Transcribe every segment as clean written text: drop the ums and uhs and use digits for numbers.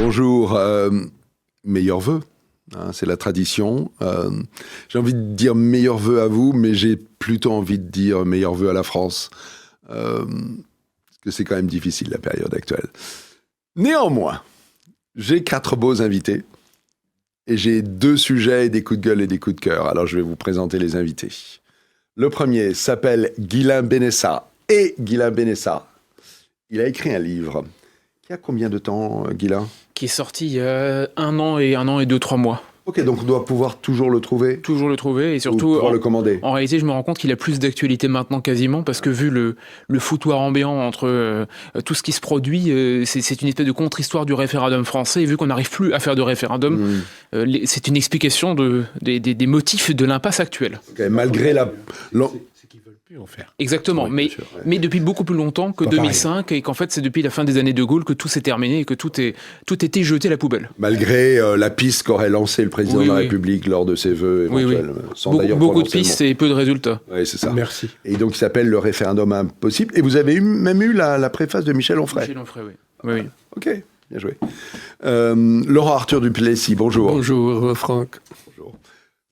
Bonjour, meilleurs vœux, hein, c'est la tradition. J'ai envie de dire meilleurs vœux à vous, mais j'ai plutôt envie de dire meilleurs vœux à la France. Parce que c'est quand même difficile la période actuelle. Néanmoins, j'ai 4 beaux invités et j'ai 2 sujets, des coups de gueule et des coups de cœur. Alors je vais vous présenter les invités. Le premier s'appelle Guilain Benessa. Et Guilain Benessa, il a écrit un livre. Qui a combien de temps, Guilain ? Qui est sorti il y a 1 an et 2-3 mois. Ok, donc on doit pouvoir toujours le trouver. Toujours le trouver et Ou surtout pouvoir le commander. en réalité je me rends compte qu'il a plus d'actualité maintenant quasiment parce que vu le foutoir ambiant entre tout ce qui se produit, c'est une espèce de contre-histoire du référendum français et vu qu'on n'arrive plus à faire de référendum, c'est une explication des motifs de l'impasse actuelle. Okay, malgré la... C'est qu'ils veulent plus en faire. Exactement, Oui, bien sûr, ouais. mais depuis beaucoup plus longtemps que Pas 2005 et qu'en fait c'est depuis la fin des années de Gaulle que tout s'est terminé et que tout était jeté à la poubelle. Malgré la piste qu'aurait lancée le président de la Oui. République lors de ses vœux éventuels. Sans d'ailleurs Beaucoup de prononcer le pistes mot. et peu de résultats. Oui, c'est ça. Merci. Et donc il s'appelle Le référendum impossible. Et vous avez même eu la préface de Michel Onfray. Michel Onfray, oui. Ok, bien joué. Laurent Arthur Duplessis, bonjour. Bonjour Franck. Bonjour.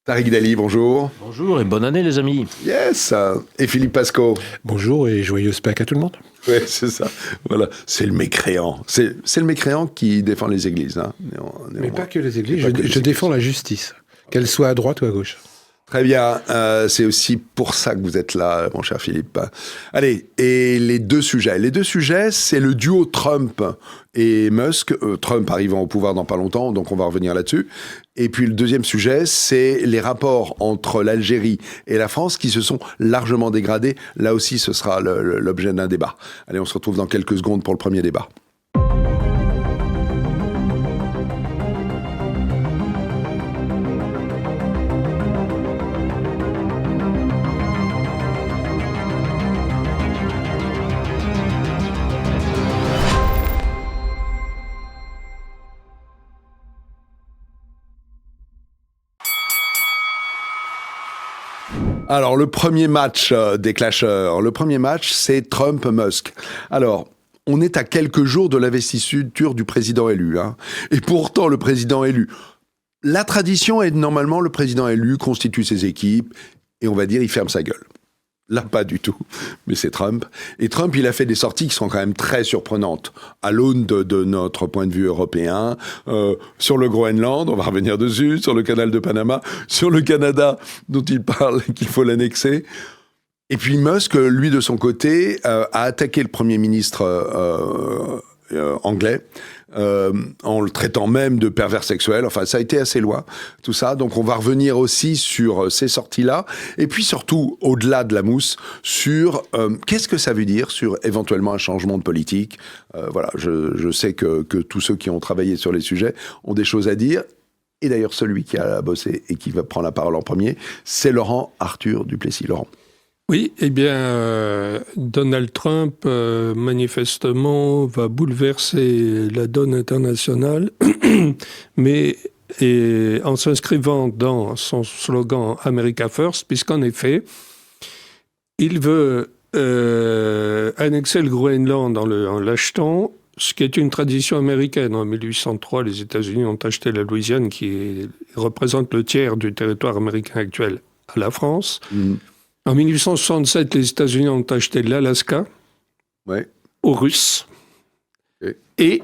Tariq Dali, bonjour. Bonjour et bonne année les amis. Yes. Et Philippe Pasco. Bonjour et joyeuse Pâques à tout le monde. Oui, c'est ça. Voilà, c'est le mécréant. C'est le mécréant qui défend les églises. Hein. Mais pas que les églises, Et pas que les je défends la justice, qu'elle soit à droite ou à gauche. Très bien, c'est aussi pour ça que vous êtes là, mon cher Philippe. Allez, et les 2 sujets. Les 2 sujets, c'est le duo Trump et Musk. Trump arrivant au pouvoir dans pas longtemps, donc on va revenir là-dessus. Et puis le deuxième sujet, c'est les rapports entre l'Algérie et la France qui se sont largement dégradés. Là aussi, ce sera l'objet d'un débat. Allez, on se retrouve dans quelques secondes pour le premier débat. Alors, le premier match des clasheurs, le premier match, c'est Trump-Musk. Alors, on est à quelques jours de l'investiture du président élu. Hein. Et pourtant, le président élu... La tradition est normalement, le président élu constitue ses équipes et on va dire, il ferme sa gueule. Là, pas du tout. Mais c'est Trump. Et Trump, il a fait des sorties qui sont quand même très surprenantes. À l'aune de notre point de vue européen, sur le Groenland, on va revenir dessus, sur le canal de Panama, sur le Canada, dont il parle qu'il faut l'annexer. Et puis Musk, lui, de son côté, a attaqué le Premier ministre anglais, en le traitant même de pervers sexuel. Enfin, ça a été assez loin, tout ça. Donc, on va revenir aussi sur ces sorties-là. Et puis, surtout, au-delà de la mousse, sur qu'est-ce que ça veut dire sur éventuellement un changement de politique. Voilà, je sais que tous ceux qui ont travaillé sur les sujets ont des choses à dire. Et d'ailleurs, celui qui a bossé et qui va prendre la parole en premier, c'est Laurent Arthur Duplessis. Laurent. Oui, eh bien, Donald Trump, manifestement, va bouleverser la donne internationale, mais en s'inscrivant dans son slogan « America First », puisqu'en effet, il veut annexer le Groenland en l'achetant, ce qui est une tradition américaine. En 1803, les États-Unis ont acheté la Louisiane, qui représente le tiers du territoire américain actuel, à la France. En 1867, les États-Unis ont acheté l'Alaska aux Russes. Et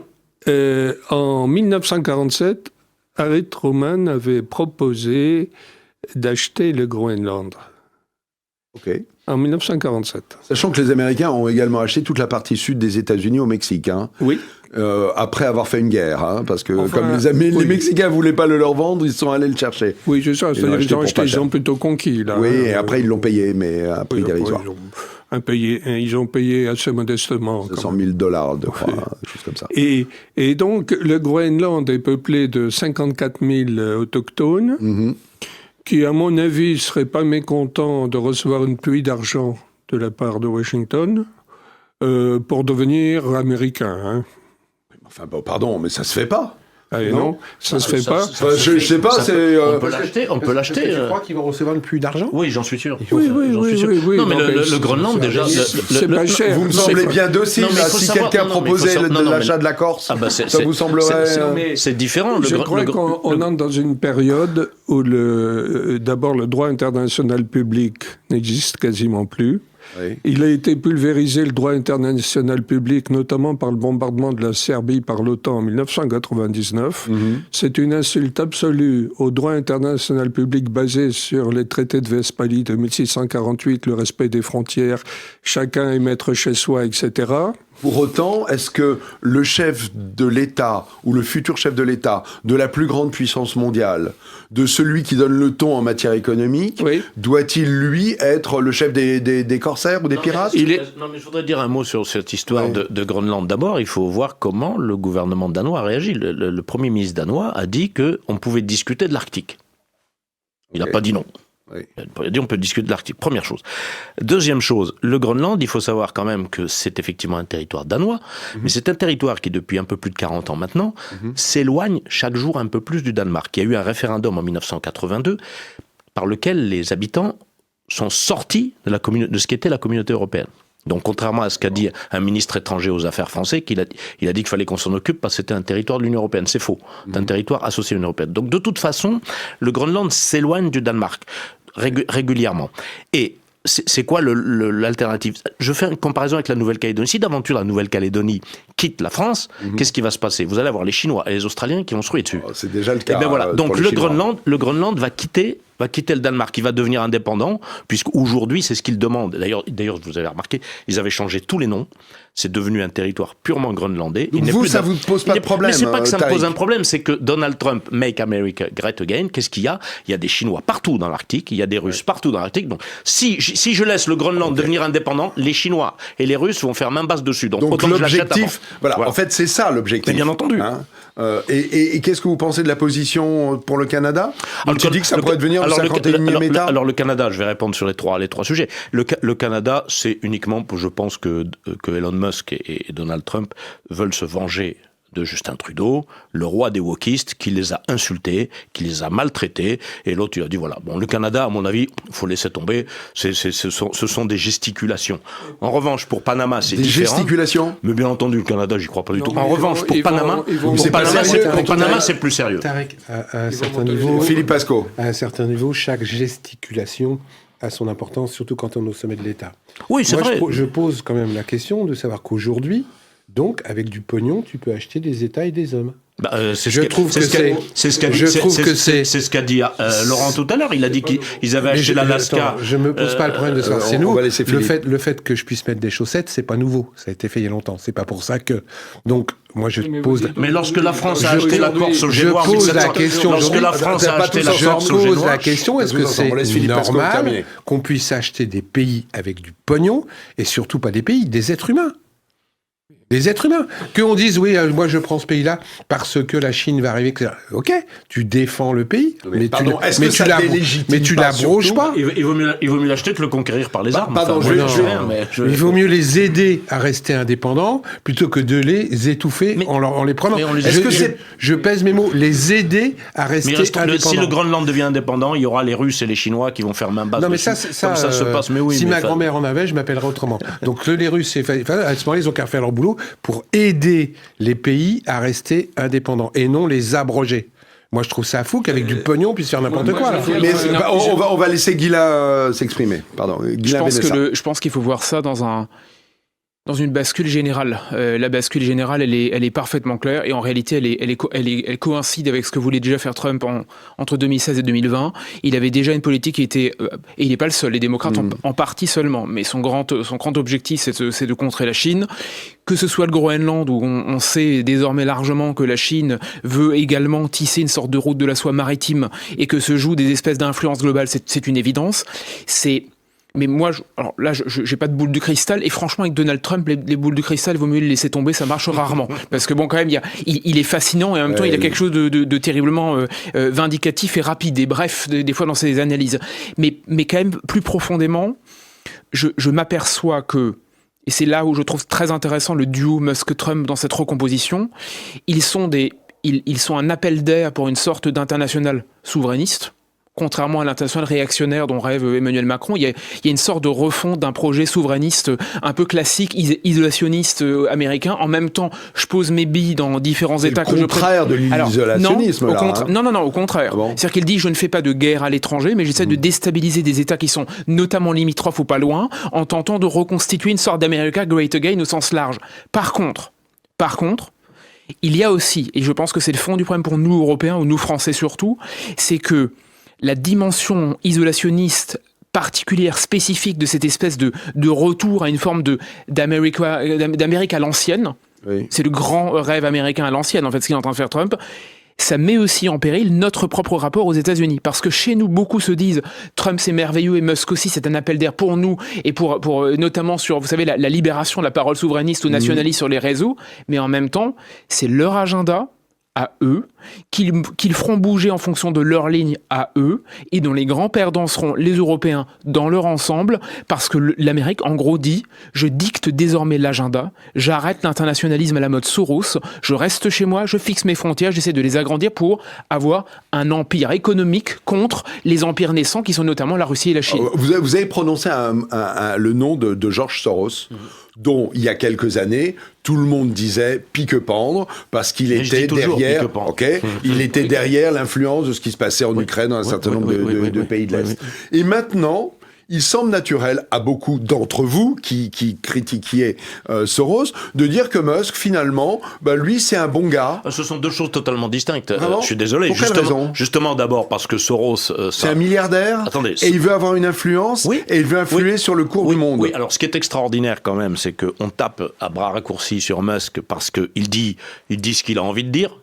en 1947, Harry Truman avait proposé d'acheter le Groenland. En 1947. Sachant que les Américains ont également acheté toute la partie sud des États-Unis au Mexique. Hein. Oui. Après avoir fait une guerre, hein, parce que Enfin, comme les Mexicains ne voulaient pas le leur vendre, ils sont allés le chercher. Oui, c'est ça. C'est-à-dire qu'ils ont acheté, ils cher. ont plutôt conquis. Là, oui, et après ils l'ont payé, mais à prix dérisoire. Ils ont payé assez modestement. 200 000 $, je crois, quelque chose comme ça. Et donc, le Groenland est peuplé de 54 000 autochtones, qui, à mon avis, ne seraient pas mécontents de recevoir une pluie d'argent de la part de Washington pour devenir américains. Hein. Enfin, bon, pardon, mais ça se fait pas. Non, ça se fait pas. Je sais pas, On peut l'acheter. Tu crois qu'ils vont recevoir le plus d'argent ? Oui, j'en suis sûr. Oui. Non, mais le Groenland, déjà... C'est pas cher. Vous me semblez bien docile. Si quelqu'un proposait l'achat de la Corse, ça vous semblerait... C'est différent. Je crois qu'on entre dans une période où d'abord le droit international public n'existe quasiment plus. Oui. Il a été pulvérisé, le droit international public, notamment par le bombardement de la Serbie par l'OTAN en 1999. C'est une insulte absolue au droit international public basé sur les traités de Westphalie de 1648, le respect des frontières, chacun est maître chez soi, etc. Pour autant, est-ce que le chef de l'État, ou le futur chef de l'État, de la plus grande puissance mondiale, de celui qui donne le ton en matière économique, doit-il, lui, être le chef des corsaires ou des pirates ? Non, mais je voudrais dire un mot sur cette histoire de Groenland. D'abord, il faut voir comment le gouvernement danois a réagi. Le Premier ministre danois a dit qu'on pouvait discuter de l'Arctique. Il n'a pas dit non. Oui. Il a dit on peut discuter de l'Arctique. Première chose. Deuxième chose, le Groenland, il faut savoir quand même que c'est effectivement un territoire danois, mais c'est un territoire qui, depuis un peu plus de 40 ans maintenant, s'éloigne chaque jour un peu plus du Danemark. Il y a eu un référendum en 1982 par lequel les habitants sont sortis de ce qu'était la communauté européenne. Donc, contrairement à ce qu'a dit un ministre étranger aux affaires français, il a dit qu'il fallait qu'on s'en occupe parce que c'était un territoire de l'Union européenne. C'est faux. C'est un territoire associé à l'Union européenne. Donc, de toute façon, le Groenland s'éloigne du Danemark régulièrement. Et c'est quoi l'alternative ? Je fais une comparaison avec la Nouvelle-Calédonie. Si d'aventure la Nouvelle-Calédonie quitte la France, qu'est-ce qui va se passer ? Vous allez avoir les Chinois et les Australiens qui vont se ruer dessus. Oh, c'est déjà le cas. Et ben voilà. Donc le Groenland va quitter le Danemark, il va devenir indépendant, puisqu'aujourd'hui, c'est ce qu'ils demandent. D'ailleurs, vous avez remarqué, ils avaient changé tous les noms. C'est devenu un territoire purement groenlandais. Donc ça vous pose pas de problème. Mais c'est pas que ça me pose un problème, c'est que Donald Trump, Make America Great Again, qu'est-ce qu'il y a ? Il y a des Chinois partout dans l'Arctique, il y a des Russes partout dans l'Arctique. Donc, si je laisse le Groenland devenir indépendant, les Chinois et les Russes vont faire main basse dessus. Donc l'objectif, voilà. En fait, c'est ça l'objectif. Mais bien entendu. Et qu'est-ce que vous pensez de la position pour le Canada ? Tu dis que ça pourrait devenir le 51e État ? Alors le Canada, je vais répondre sur les trois sujets. Le Canada, c'est uniquement, je pense que Elon Musk et Donald Trump veulent se venger de Justin Trudeau, le roi des wokistes, qui les a insultés, qui les a maltraités, et l'autre il a dit voilà, bon le Canada à mon avis, il faut laisser tomber, ce sont des gesticulations. En revanche pour Panama c'est différent. Des gesticulations ? Mais bien entendu le Canada j'y crois pas du tout. En revanche pour Panama, c'est plus sérieux. Tarek, à un certain niveau, Philippe Pasco. À un certain niveau, chaque gesticulation a son importance, surtout quand on est au sommet de l'État. Oui, c'est vrai. Je pose quand même la question de savoir qu'aujourd'hui, donc, avec du pognon, tu peux acheter des États et des hommes. C'est ce qu'a dit Laurent tout à l'heure. Il a dit qu'ils avaient acheté l'Alaska. Je me pose pas le problème de savoir. C'est nous. Le fait que je puisse mettre des chaussettes, c'est pas nouveau. Ça a été fait il y a longtemps. C'est pas pour ça que. Donc, moi, je pose. Mais lorsque la France a acheté la Corse au Génois, je pose la question. Lorsque la France a acheté la Corse au Génois, je pose la question est-ce que c'est normal qu'on puisse acheter des pays avec du pognon et surtout pas des pays, des êtres humains? Des êtres humains. Qu'on dise, oui, moi je prends ce pays-là parce que la Chine va arriver. Ok, tu défends le pays, mais tu l'abroges pas. Il vaut mieux l'acheter que le conquérir par les armes. Il vaut mieux les aider à rester indépendants plutôt que de les étouffer en les prenant. Je pèse mes mots, les aider à rester indépendants. Si le Groenland devient indépendant, il y aura les Russes et les Chinois qui vont faire main basse. Non, mais ça se passe. Mais oui, si ma grand-mère en avait, je m'appellerais autrement. Donc les Russes, à ce moment-là, ils ont qu'à faire leur boulot pour aider les pays à rester indépendants et non les abroger. Moi, je trouve ça fou qu'avec du pognon, on puisse faire n'importe quoi. Mais on va laisser Guilla s'exprimer. Pardon. Je pense qu'il faut voir ça dans une bascule générale. La bascule générale, elle est parfaitement claire et en réalité, elle coïncide avec ce que voulait déjà faire Trump entre 2016 et 2020. Il avait déjà une politique qui était... et il n'est pas le seul, les démocrates en partie seulement, mais son grand objectif, c'est de contrer la Chine. Que ce soit le Groenland, où on sait désormais largement que la Chine veut également tisser une sorte de route de la soie maritime et que se jouent des espèces d'influences globales, c'est une évidence. Mais moi, j'ai pas de boule de cristal, et franchement, avec Donald Trump, les boules de cristal, il vaut mieux les laisser tomber, ça marche rarement. Parce que bon, quand même, il est fascinant, et en même temps, il a quelque chose de terriblement vindicatif et rapide, et bref, des fois dans ses analyses. Mais quand même, plus profondément, je m'aperçois que, et c'est là où je trouve très intéressant le duo Musk-Trump dans cette recomposition, ils sont des ils sont un appel d'air pour une sorte d'international souverainiste. Contrairement à l'international réactionnaire dont rêve Emmanuel Macron, il y a une sorte de refonte d'un projet souverainiste un peu classique, isolationniste américain. En même temps, je pose mes billes dans différents États que je préfère. C'est le contraire de l'isolationnisme. Non, au contraire. Bon. C'est-à-dire qu'il dit, je ne fais pas de guerre à l'étranger, mais j'essaie de déstabiliser des États qui sont notamment limitrophes ou pas loin, en tentant de reconstituer une sorte d'America Great Again au sens large. Par contre, il y a aussi, et je pense que c'est le fond du problème pour nous Européens, ou nous Français surtout, c'est que la dimension isolationniste particulière, spécifique de cette espèce de retour à une forme d'Amérique à l'ancienne, c'est le grand rêve américain à l'ancienne, en fait, ce qu'il est en train de faire Trump, ça met aussi en péril notre propre rapport aux États-Unis. Parce que chez nous, beaucoup se disent Trump c'est merveilleux et Musk aussi, c'est un appel d'air pour nous et pour notamment sur, vous savez, la libération de la parole souverainiste ou nationaliste sur les réseaux. Mais en même temps, c'est leur agenda à eux, qu'ils feront bouger en fonction de leur ligne à eux, et dont les grands perdants seront les Européens dans leur ensemble, parce que l'Amérique, en gros, dit « Je dicte désormais l'agenda, j'arrête l'internationalisme à la mode Soros, je reste chez moi, je fixe mes frontières, j'essaie de les agrandir pour avoir un empire économique contre les empires naissants, qui sont notamment la Russie et la Chine. » Vous avez prononcé le nom de George Soros, dont, il y a quelques années, tout le monde disait pique-pendre, parce qu'il était derrière, il était derrière l'influence de ce qui se passait en Ukraine, dans un certain nombre de pays de l'Est. Et maintenant, il semble naturel à beaucoup d'entre vous qui critiquiez Soros de dire que Musk, finalement, lui, c'est un bon gars. Ce sont deux choses totalement distinctes. Vraiment Je suis désolé. Pour quelle raison ? Justement, d'abord parce que Soros... c'est un milliardaire. Attendez, et il veut avoir une influence, et il veut influer sur le cours du monde. Oui, alors ce qui est extraordinaire quand même, c'est qu'on tape à bras raccourcis sur Musk parce qu'il dit ce qu'il a envie de dire.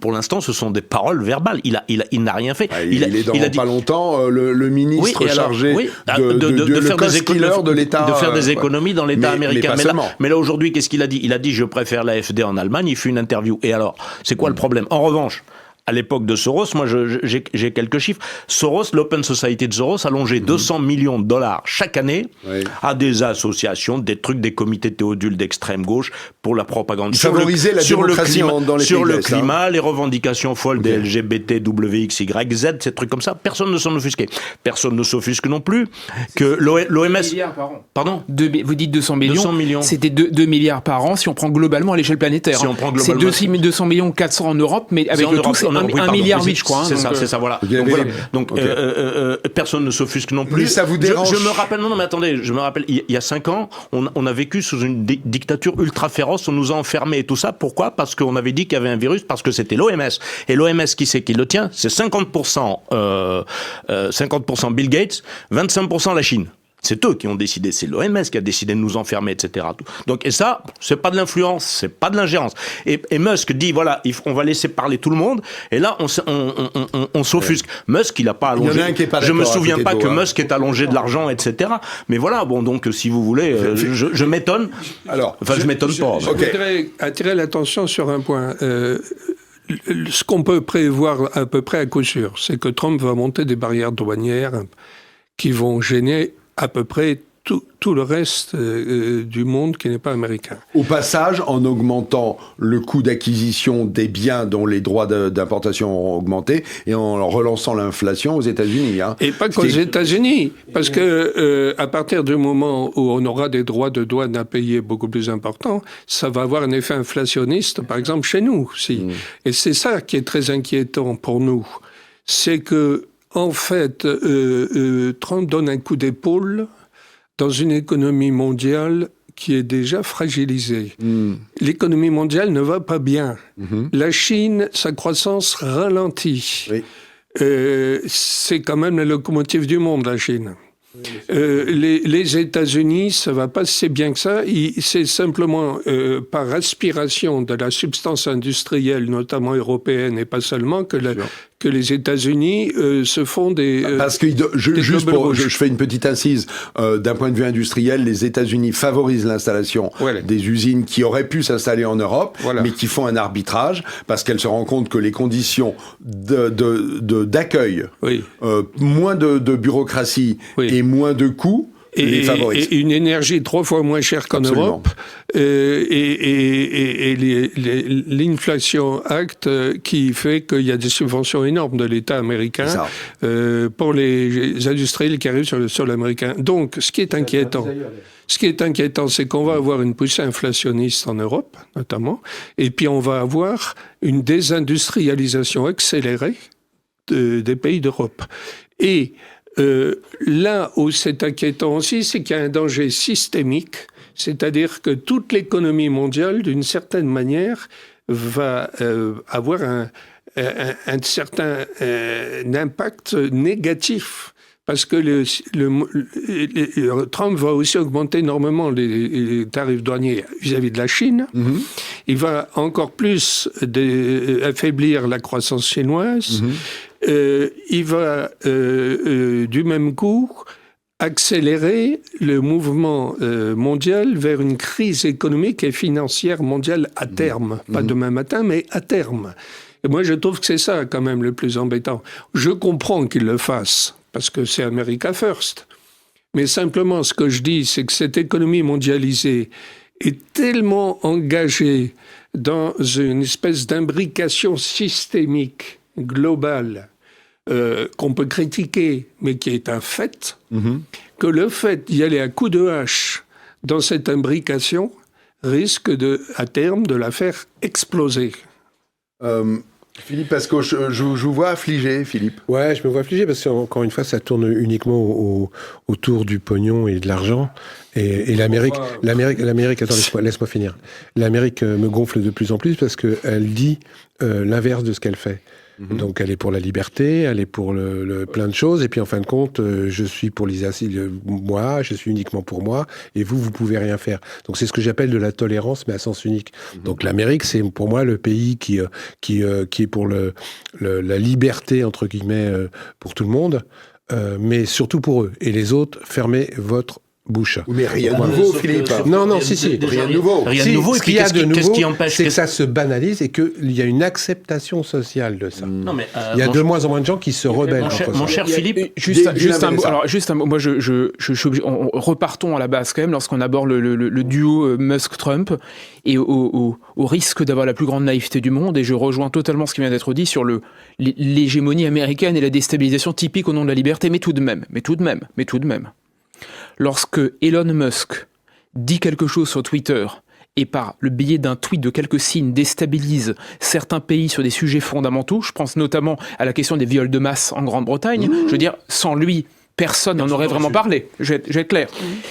Pour l'instant, ce sont des paroles verbales. Il n'a rien fait. Il est dans pas longtemps le ministre chargé de faire des économies dans l'État américain. Mais là, aujourd'hui, qu'est-ce qu'il a dit ? Il a dit « Je préfère l'AfD en Allemagne ». Il fait une interview. Et alors, c'est quoi le problème ? En revanche, à l'époque de Soros, moi j'ai quelques chiffres. Soros, l'Open Society de Soros a longé 200 millions de dollars chaque année à des associations, des trucs, des comités théodules d'extrême gauche pour la propagande. Favoriser la démocratie dans les pays sur le climat, les revendications folles des LGBT, WXYZ, ces trucs comme ça. Personne ne s'en offusque. Personne ne s'offusque non plus que l'OMS... milliards par an. Pardon ? Vous dites 200 millions. 200 millions. C'était 2 milliards par an si on prend globalement à l'échelle planétaire. Si on prend globalement. C'est 200 millions 400 en Europe, mais avec le tout, c'est 1,8 milliard, je crois. C'est ça, voilà. Donc, personne ne s'offusque non plus. Mais ça vous dérange ? Je me rappelle, non, mais attendez, il y a 5 ans, on a vécu sous une dictature ultra féroce, on nous a enfermés et tout ça. Pourquoi ? Parce qu'on avait dit qu'il y avait un virus, parce que c'était l'OMS. Et l'OMS, qui c'est qui le tient ? C'est 50% Bill Gates, 25% la Chine. C'est eux qui ont décidé, c'est l'OMS qui a décidé de nous enfermer, etc. Donc, et ça, c'est pas de l'influence, c'est pas de l'ingérence. Et Musk dit, voilà, on va laisser parler tout le monde, et là, on s'offusque. Musk, il a pas allongé. Je me souviens pas que Musk ait allongé de l'argent, etc. Mais voilà, bon, donc, si vous voulez, je m'étonne. Alors, je m'étonne pas. Je voudrais attirer l'attention sur un point. Ce qu'on peut prévoir à peu près à coup sûr, c'est que Trump va monter des barrières douanières qui vont gêner à peu près tout le reste du monde qui n'est pas américain. Au passage, en augmentant le coût d'acquisition des biens dont les droits d'importation ont augmenté et en relançant l'inflation aux États-Unis. Et pas qu'aux États-Unis, parce que à partir du moment où on aura des droits de douane à payer beaucoup plus importants, ça va avoir un effet inflationniste, par exemple chez nous aussi. Et c'est ça qui est très inquiétant pour nous. C'est que en fait, Trump donne un coup d'épaule dans une économie mondiale qui est déjà fragilisée. L'économie mondiale ne va pas bien. La Chine, sa croissance ralentit. C'est quand même la locomotive du monde, la Chine. Les États-Unis, ça va pas si bien que ça. C'est simplement par aspiration de la substance industrielle, notamment européenne, et pas seulement, que les États-Unis se font des... Parce que, je fais une petite incise, d'un point de vue industriel, les États-Unis favorisent l'installation des usines qui auraient pu s'installer en Europe, mais qui font un arbitrage, parce qu'elles se rendent compte que les conditions d'accueil, moins de bureaucratie et moins de coûts, et une énergie 3 fois moins chère qu'en Europe, et l'inflation acte qui fait qu'il y a des subventions énormes de l'État américain pour les industriels qui arrivent sur le sol américain. Donc, ce qui est inquiétant, c'est qu'on va avoir une poussée inflationniste en Europe, notamment, et puis on va avoir une désindustrialisation accélérée des pays d'Europe. Et là où c'est inquiétant aussi, c'est qu'il y a un danger systémique, c'est-à-dire que toute l'économie mondiale, d'une certaine manière, va avoir un certain impact négatif. Parce que Trump va aussi augmenter énormément les tarifs douaniers vis-à-vis de la Chine. Mm-hmm. Il va encore plus affaiblir la croissance chinoise. Mm-hmm. Il va, du même coup, accélérer le mouvement mondial vers une crise économique et financière mondiale à terme. Mm-hmm. Pas demain matin, mais à terme. Et moi, je trouve que c'est ça, quand même, le plus embêtant. Je comprends qu'il le fasse, parce que c'est America First. Mais simplement, ce que je dis, c'est que cette économie mondialisée est tellement engagée dans une espèce d'imbrication systémique, globale, qu'on peut critiquer, mais qui est un fait, que le fait d'y aller à coups de hache dans cette imbrication risque, à terme, de la faire exploser. Philippe, parce que je vous vois affligé, Philippe. Ouais, je me vois affligé parce qu'encore une fois, ça tourne uniquement autour du pognon et de l'argent. Et l'Amérique, attends, laisse-moi finir. L'Amérique me gonfle de plus en plus parce qu'elle dit l'inverse de ce qu'elle fait. Mm-hmm. Donc elle est pour la liberté, elle est pour plein de choses, et puis en fin de compte, je suis pour moi, je suis uniquement pour moi, et vous pouvez rien faire. Donc c'est ce que j'appelle de la tolérance, mais à sens unique. Mm-hmm. Donc l'Amérique, c'est pour moi le pays qui est pour la liberté, entre guillemets, pour tout le monde, mais surtout pour eux. Et les autres, fermez votre bouche. Mais rien de nouveau, Philippe. Non, si. Rien de nouveau. Rien de nouveau. Ce qu'il y a de nouveau, c'est que ça se banalise et qu'il y a une acceptation sociale de ça. Non, mais il y a de moins en moins de gens qui se rebellent. Mon cher Philippe, juste un mot. Alors, juste un mot. Moi, je suis obligé. Repartons à la base quand même lorsqu'on aborde le duo Musk-Trump et au risque d'avoir la plus grande naïveté du monde. Et je rejoins totalement ce qui vient d'être dit sur l'hégémonie américaine et la déstabilisation typique au nom de la liberté. Mais tout de même. Lorsque Elon Musk dit quelque chose sur Twitter et par le biais d'un tweet de quelques signes déstabilise certains pays sur des sujets fondamentaux, je pense notamment à la question des viols de masse en Grande-Bretagne, je veux dire, sans lui, personne n'en aurait vraiment parlé, je vais être clair.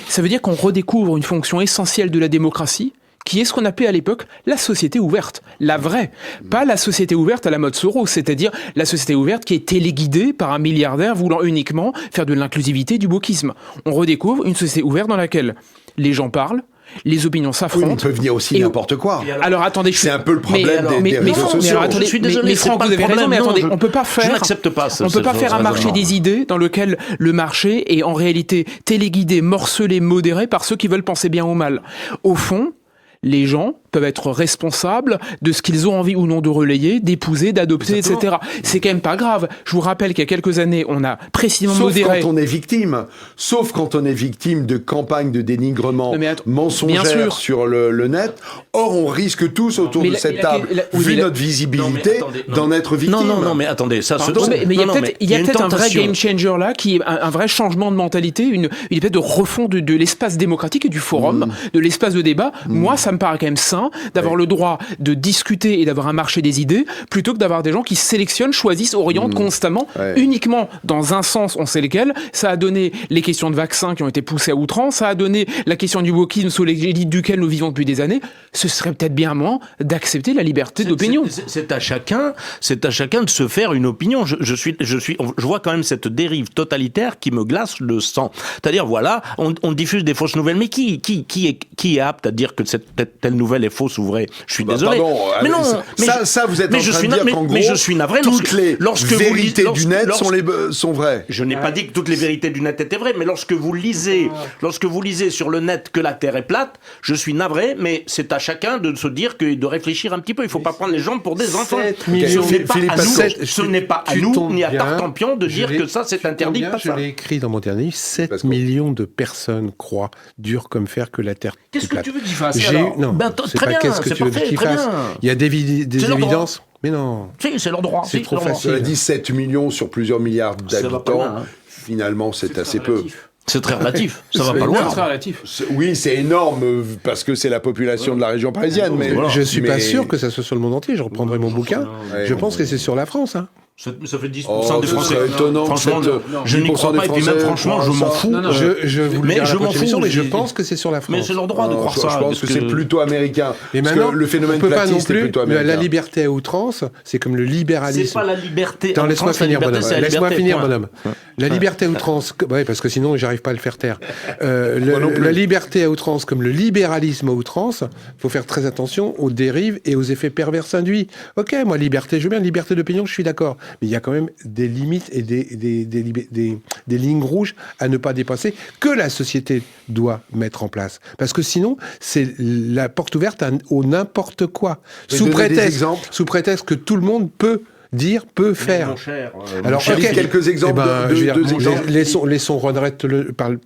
Ça veut dire qu'on redécouvre une fonction essentielle de la démocratie, qui est ce qu'on appelait à l'époque la société ouverte, la vraie. Pas la société ouverte à la mode Soros, c'est-à-dire la société ouverte qui est téléguidée par un milliardaire voulant uniquement faire de l'inclusivité, du wokisme. On redécouvre une société ouverte dans laquelle les gens parlent, les opinions s'affrontent. Oui, il peut venir aussi n'importe quoi. Alors attendez, c'est un peu le problème des réseaux sociaux. Je suis désolé, mais Franck, vous avez raison, mais attendez, on peut pas faire. Je n'accepte pas ça. On peut pas faire un marché des idées dans lequel le marché est en réalité téléguidé, morcelé, modéré par ceux qui veulent penser bien ou mal. Au fond, les gens peuvent être responsables de ce qu'ils ont envie ou non de relayer, d'épouser, d'adopter, etc. C'est quand même pas grave. Je vous rappelle qu'il y a quelques années, on a précisément modéré... Sauf quand on est victime de campagnes de dénigrement mensongères sur le net. Or, on risque tous autour de cette table, vu notre visibilité, d'en être victime. Non, mais attendez, ça... il y a peut-être un vrai game changer là, qui est un vrai changement de mentalité, une espèce de refond de l'espace démocratique et du forum, de l'espace de débat. Moi, ça me paraît quand même sain d'avoir le droit de discuter et d'avoir un marché des idées, plutôt que d'avoir des gens qui sélectionnent, choisissent, orientent constamment, uniquement dans un sens, on sait lequel. Ça a donné les questions de vaccins qui ont été poussées à outrance, ça a donné la question du wokisme sous l'égide duquel nous vivons depuis des années. Ce serait peut-être bien un moment d'accepter la liberté d'opinion. C'est à chacun de se faire une opinion. Je vois quand même cette dérive totalitaire qui me glace le sang. C'est-à-dire, voilà, on diffuse des fausses nouvelles, mais qui est apte à dire que cette telle nouvelle est fausse ou vraie. Je suis désolé. Pardon, mais non, ça, vous êtes en train de dire qu'en gros, mais je suis navré toutes les vérités du net lorsque sont vraies. Je n'ai pas dit que toutes les vérités du net étaient vraies, mais lorsque vous lisez sur le net que la Terre est plate, je suis navré, mais c'est à chacun de se dire que de réfléchir un petit peu. Il ne faut pas prendre les gens pour des enfants. Ce n'est pas à nous, ni à Tartampion, de dire que ça, c'est interdit de pas ça. Je l'ai écrit dans mon dernier livre, 7 millions de personnes croient, dur comme fer, que la Terre est plate. Qu'est-ce que tu veux qu'il fasse alors? Non, c'est pas qu'est-ce que tu veux qu'il fasse. Il y a des évidences. Mais non. Si, c'est leur droit. C'est trop facile. Cela dit, 7 millions sur plusieurs milliards d'habitants, finalement, c'est assez peu. C'est très relatif, ça va pas loin. C'est très relatif. Oui, c'est énorme parce que c'est la population de la région parisienne. Mais je suis pas sûr que ça soit sur le monde entier. Je reprendrai mon bouquin. Je pense que c'est sur la France. Ça fait 10% des ce Français. serait étonnant. Franchement, je n'y crois pas. Et puis même, franchement, je m'en fous. Je vous le dis à la prochaine émission, mais je pense que c'est sur la France. Mais c'est leur droit de croire ça. Je pense que c'est plutôt américain. Et maintenant, le phénomène platiste est plutôt américain. La liberté à outrance, c'est comme le libéralisme. C'est pas la liberté. Laisse-moi finir, bonhomme. La liberté à outrance, parce que sinon, j'arrive pas à le faire taire. La liberté à outrance, comme le libéralisme à outrance, faut faire très attention aux dérives et aux effets pervers induits. Ok, moi, liberté, je veux bien liberté d'opinion, je suis d'accord. Mais il y a quand même des limites et des lignes rouges à ne pas dépasser que la société doit mettre en place. Parce que sinon, c'est la porte ouverte au n'importe quoi. Sous prétexte que tout le monde peut faire. Mon cher, alors, quelques exemples laissons renaître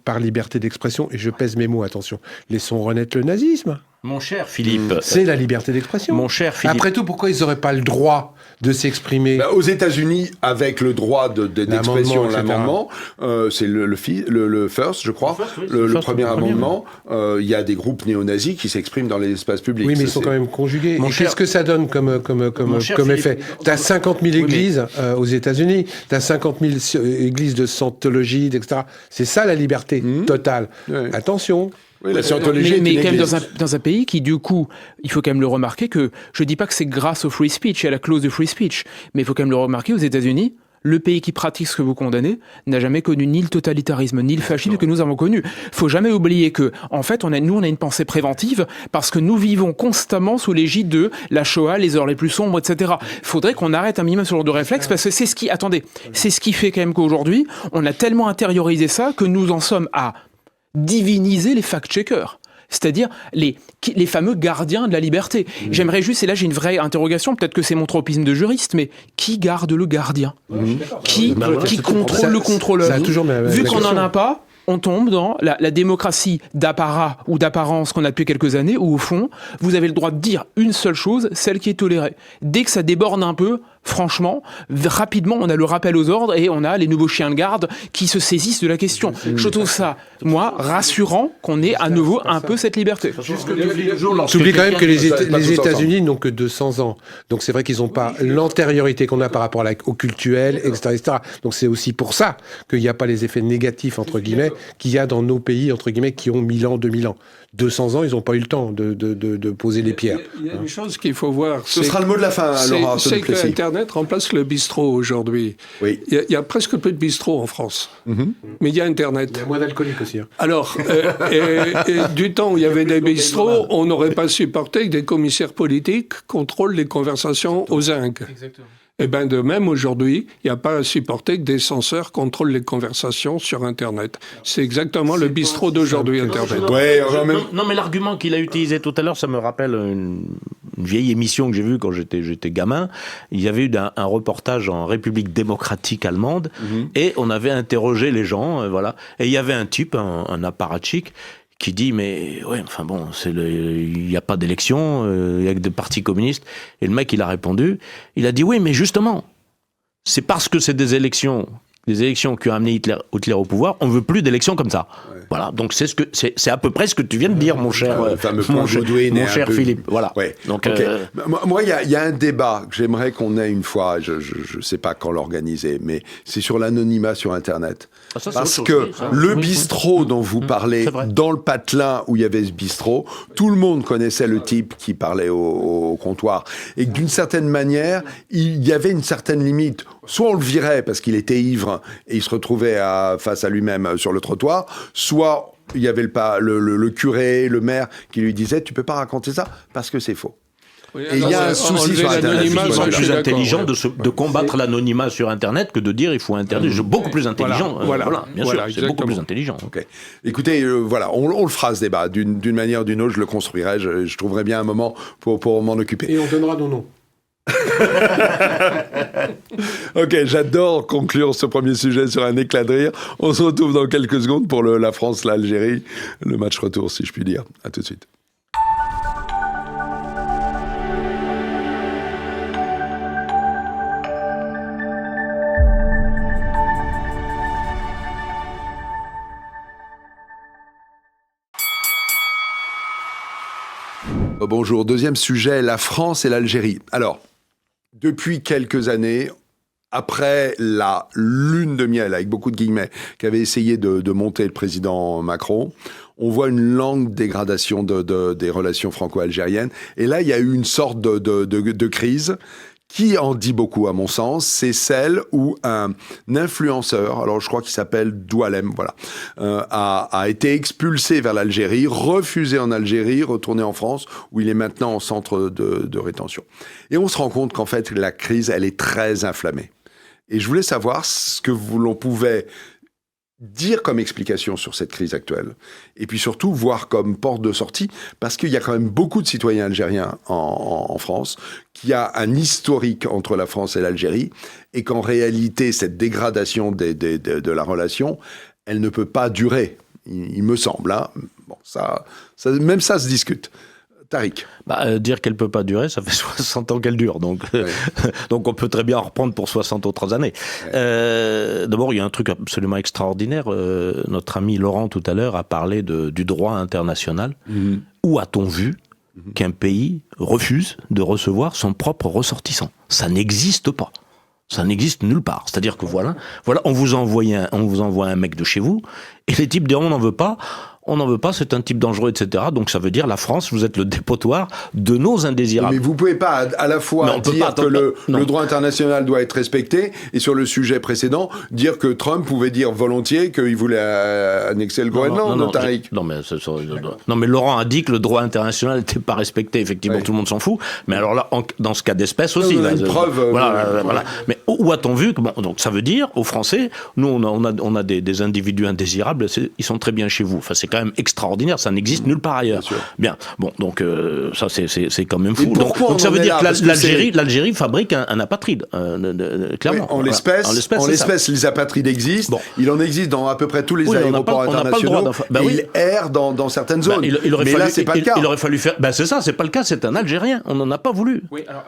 par liberté d'expression, et je pèse mes mots, attention, laissons renaître le nazisme. Mon cher Philippe. C'est la liberté d'expression. Mon cher Philippe. Après tout, pourquoi ils n'auraient pas le droit de s'exprimer? Aux États-Unis, avec le droit d'expression, l'amendement, c'est le first, je crois, le premier amendement, il y a des groupes néo-nazis qui s'expriment dans les espaces publics. Oui, mais ils sont quand même conjugués. Et qu'est-ce que ça donne comme effet? T'as 50 000 églises aux États-Unis, t'as 50 000 églises de scientologie, etc. C'est ça la liberté totale. Ouais. Attention. Oui, la scientologie mais quand même dans un pays qui, du coup, il faut quand même le remarquer que, je dis pas que c'est grâce au free speech et à la clause de free speech, mais il faut quand même le remarquer, aux États-Unis, le pays qui pratique ce que vous condamnez n'a jamais connu ni le totalitarisme, ni le fascisme que nous avons connu. Faut jamais oublier que, en fait, on a une pensée préventive parce que nous vivons constamment sous l'égide de la Shoah, les heures les plus sombres, etc. Faudrait qu'on arrête un minimum ce genre de réflexe parce que c'est ce qui fait quand même qu'aujourd'hui, on a tellement intériorisé ça que nous en sommes à diviniser les fact-checkers, c'est-à-dire les fameux gardiens de la liberté. J'aimerais juste, et là j'ai une vraie interrogation, peut-être que c'est mon tropisme de juriste, mais qui garde le gardien? Qui contrôle le contrôleur? Vu qu'on n'en a pas, on tombe dans la démocratie d'apparat ou d'apparence qu'on a depuis quelques années, où au fond, vous avez le droit de dire une seule chose, celle qui est tolérée. Dès que ça déborde un peu, franchement, rapidement, on a le rappel aux ordres et on a les nouveaux chiens de garde qui se saisissent de la question. Je trouve ça, moi, rassurant qu'on ait à nouveau un peu cette liberté. T'oublies quand même que les États-Unis n'ont que 200 ans. Donc c'est vrai qu'ils n'ont pas l'antériorité qu'on a par rapport au cultuel, etc. Donc c'est aussi pour ça qu'il n'y a pas les effets négatifs, entre guillemets, qu'il y a dans nos pays, entre guillemets, qui ont 1000 ans, 2000 ans. 200 ans, ils n'ont pas eu le temps de poser les pierres. Il y a une chose qu'il faut voir. Ce sera le mot de la fin, Laurent. C'est que Internet remplace le bistrot aujourd'hui. Oui. Il y a presque plus de bistrot en France. Mais il y a Internet. Il y a moins d'alcooliques aussi. Alors, du temps où il y avait des bistrots, on n'aurait pas supporté que des commissaires politiques contrôlent les conversations au zinc. Exactement. Eh bien, de même, aujourd'hui, il n'y a pas à supporter que des censeurs contrôlent les conversations sur Internet. C'est exactement le bistrot d'aujourd'hui, Internet. Non, mais l'argument qu'il a utilisé tout à l'heure, ça me rappelle une vieille émission que j'ai vue quand j'étais gamin. Il y avait eu un reportage en République démocratique allemande, et on avait interrogé les gens, voilà. Et il y avait un type, un apparatchik, qui dit mais ouais, enfin bon, il n'y a pas d'élection, il y a que des partis communistes. Et le mec il a répondu, il a dit oui, mais justement, c'est parce que c'est des élections qui ont amené Hitler au pouvoir, on veut plus d'élections comme ça. Ouais. Voilà, donc c'est à peu près ce que tu viens de dire, mon cher, mon cher Philippe. Voilà. Ouais. Donc moi, il y a un débat que j'aimerais qu'on ait une fois. Je sais pas quand l'organiser, mais c'est sur l'anonymat sur Internet. Parce que le bistrot dont vous parlez, dans le patelin où il y avait ce bistrot, tout le monde connaissait le type qui parlait au comptoir. Et que d'une certaine manière, il y avait une certaine limite. Soit on le virait parce qu'il était ivre et il se retrouvait face à lui-même sur le trottoir, soit il y avait le curé, le maire qui lui disait « Tu peux pas raconter ça parce que c'est faux ». Oui, et il y a un souci sur Internet. Ils sont plus intelligents de combattre l'anonymat sur Internet que de dire il faut interdire. Beaucoup plus intelligent. Bien sûr, c'est beaucoup plus intelligent. Okay. Écoutez, on le fera ce débat. D'une manière ou d'une autre, je le construirai. Je trouverai bien un moment pour m'en occuper. Et on donnera nos noms. Ok, j'adore conclure ce premier sujet sur un éclat de rire. On se retrouve dans quelques secondes pour la France, l'Algérie, le match retour, si je puis dire. À tout de suite. Bonjour, deuxième sujet, la France et l'Algérie. Alors, depuis quelques années, après la lune de miel, avec beaucoup de guillemets, qu'avait essayé de monter le président Macron, on voit une lente dégradation des relations franco-algériennes. Et là, il y a eu une sorte de crise qui en dit beaucoup à mon sens, c'est celle où un influenceur, alors je crois qu'il s'appelle Doualem, a été expulsé vers l'Algérie, refusé en Algérie, retourné en France, où il est maintenant en centre de rétention. Et on se rend compte qu'en fait, la crise, elle est très inflammée. Et je voulais savoir ce que l'on pouvait dire comme explication sur cette crise actuelle, et puis surtout voir comme porte de sortie, parce qu'il y a quand même beaucoup de citoyens algériens en France, qui a un historique entre la France et l'Algérie, et qu'en réalité, cette dégradation de la relation, elle ne peut pas durer, il me semble. Hein. Bon, même ça se discute. Tariq. Dire qu'elle ne peut pas durer, ça fait 60 ans qu'elle dure, donc on peut très bien en reprendre pour 60 autres années. D'abord, il y a un truc absolument extraordinaire. Notre ami Laurent, tout à l'heure, a parlé du droit international. Où a-t-on vu qu'un pays refuse de recevoir son propre ressortissant? Ça n'existe pas. Ça n'existe nulle part. C'est-à-dire que voilà, on vous envoie un mec de chez vous, et les types disent on n'en veut pas, c'est un type dangereux, etc. Donc ça veut dire la France, vous êtes le dépotoir de nos indésirables. Mais vous pouvez pas à la fois dire que le droit international doit être respecté, et sur le sujet précédent, dire que Trump pouvait dire volontiers qu'il voulait annexer le Groenland, Tariq. Non, mais Laurent a dit que le droit international n'était pas respecté. Effectivement, tout le monde s'en fout. Mais alors là, dans ce cas d'espèce aussi. On a une preuve. Voilà. Mais où a-t-on vu que, donc ça veut dire, aux Français, nous on a des individus indésirables, ils sont très bien chez vous. Enfin, c'est quand même extraordinaire, ça n'existe nulle part ailleurs. Bien, bon, donc ça c'est quand même fou. Donc ça veut dire que l'Algérie fabrique un apatride, clairement. Oui, en l'espèce, les apatrides existent. Bon. Il en existe dans à peu près tous les aéroports internationaux. Ils errent dans certaines zones. Mais là, c'est pas le cas. Il aurait fallu faire. C'est ça, c'est pas le cas. C'est un Algérien. On n'en a pas voulu. Oui, alors,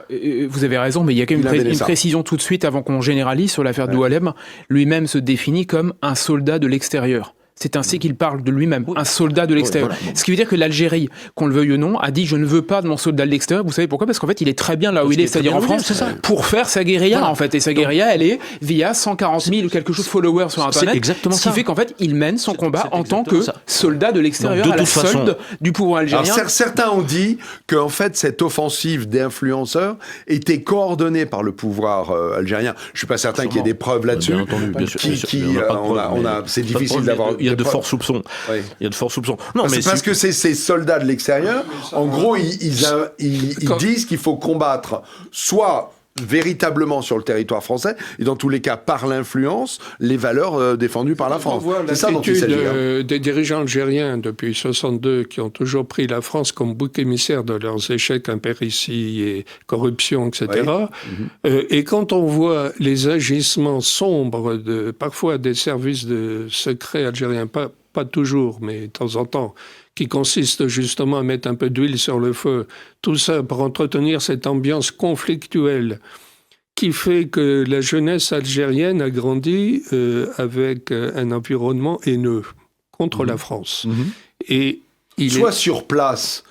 vous avez raison, mais il y a quand même une précision tout de suite avant qu'on généralise sur l'affaire Doualem. Lui-même se définit comme un soldat de l'extérieur. C'est ainsi qu'il parle de lui-même, un soldat de l'extérieur. Ce qui veut dire que l'Algérie, qu'on le veuille ou non, a dit « je ne veux pas de mon soldat de l'extérieur ». Vous savez pourquoi ? Parce qu'en fait, il est très bien là où il est, c'est-à-dire en France, pour faire sa guérilla, en fait. Et sa guérilla, elle est via 140 000 ou quelque chose de followers sur Internet. Exactement ce qui fait qu'en fait, il mène son combat en tant que soldat de l'extérieur, à la solde du pouvoir algérien. Alors, certains ont dit qu'en fait, cette offensive d'influenceurs était coordonnée par le pouvoir algérien. Je ne suis pas certain qu'il y ait des preuves là-dessus. Bien entendu, bien sûr. C'est difficile d'avoir... Il y a de forts soupçons. Oui. Il y a de forts soupçons. Non, mais parce que ces soldats de l'extérieur, en gros, ils disent qu'il faut combattre soit véritablement sur le territoire français, et dans tous les cas par l'influence, les valeurs défendues par la France. C'est ça dont il s'agit. Des dirigeants algériens depuis 62 qui ont toujours pris la France comme bouc émissaire de leurs échecs, impéritie et corruption, etc. Oui. Et quand on voit les agissements sombres parfois des services de secret algériens, pas toujours, mais de temps en temps, qui consiste justement à mettre un peu d'huile sur le feu, tout ça pour entretenir cette ambiance conflictuelle qui fait que la jeunesse algérienne a grandi avec un environnement haineux contre la France. Et soit sur place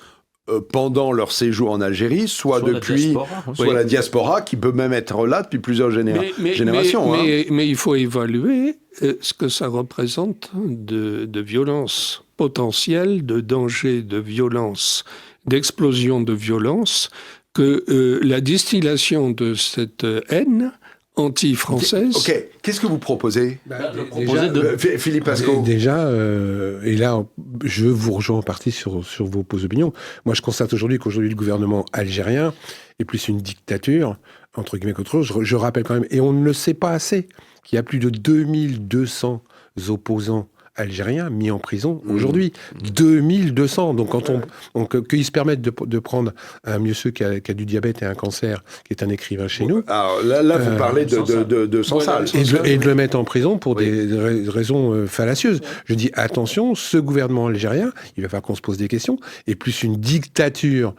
pendant leur séjour en Algérie, soit depuis la diaspora, qui peut même être là depuis plusieurs générations. Mais il faut évaluer ce que ça représente de violence potentielle, de danger, de violence, d'explosion de violence, que la distillation de cette haine anti-française. Ok, qu'est-ce que vous proposez Philippe Pasco. Déjà, et là, je vous rejoins en partie sur vos opinions. Moi, je constate qu'aujourd'hui, le gouvernement algérien est plus une dictature, entre guillemets, qu'autre chose. Je rappelle quand même, et on ne le sait pas assez, qu'il y a plus de 2200 opposants algériens mis en prison aujourd'hui. 2200. Donc, qu'ils se permettent de prendre un monsieur qui a du diabète et un cancer, qui est un écrivain chez nous. Alors là vous parlez de Sansal. Et de le mettre en prison pour des raisons fallacieuses. Je dis, attention, ce gouvernement algérien, il va falloir qu'on se pose des questions, est plus une dictature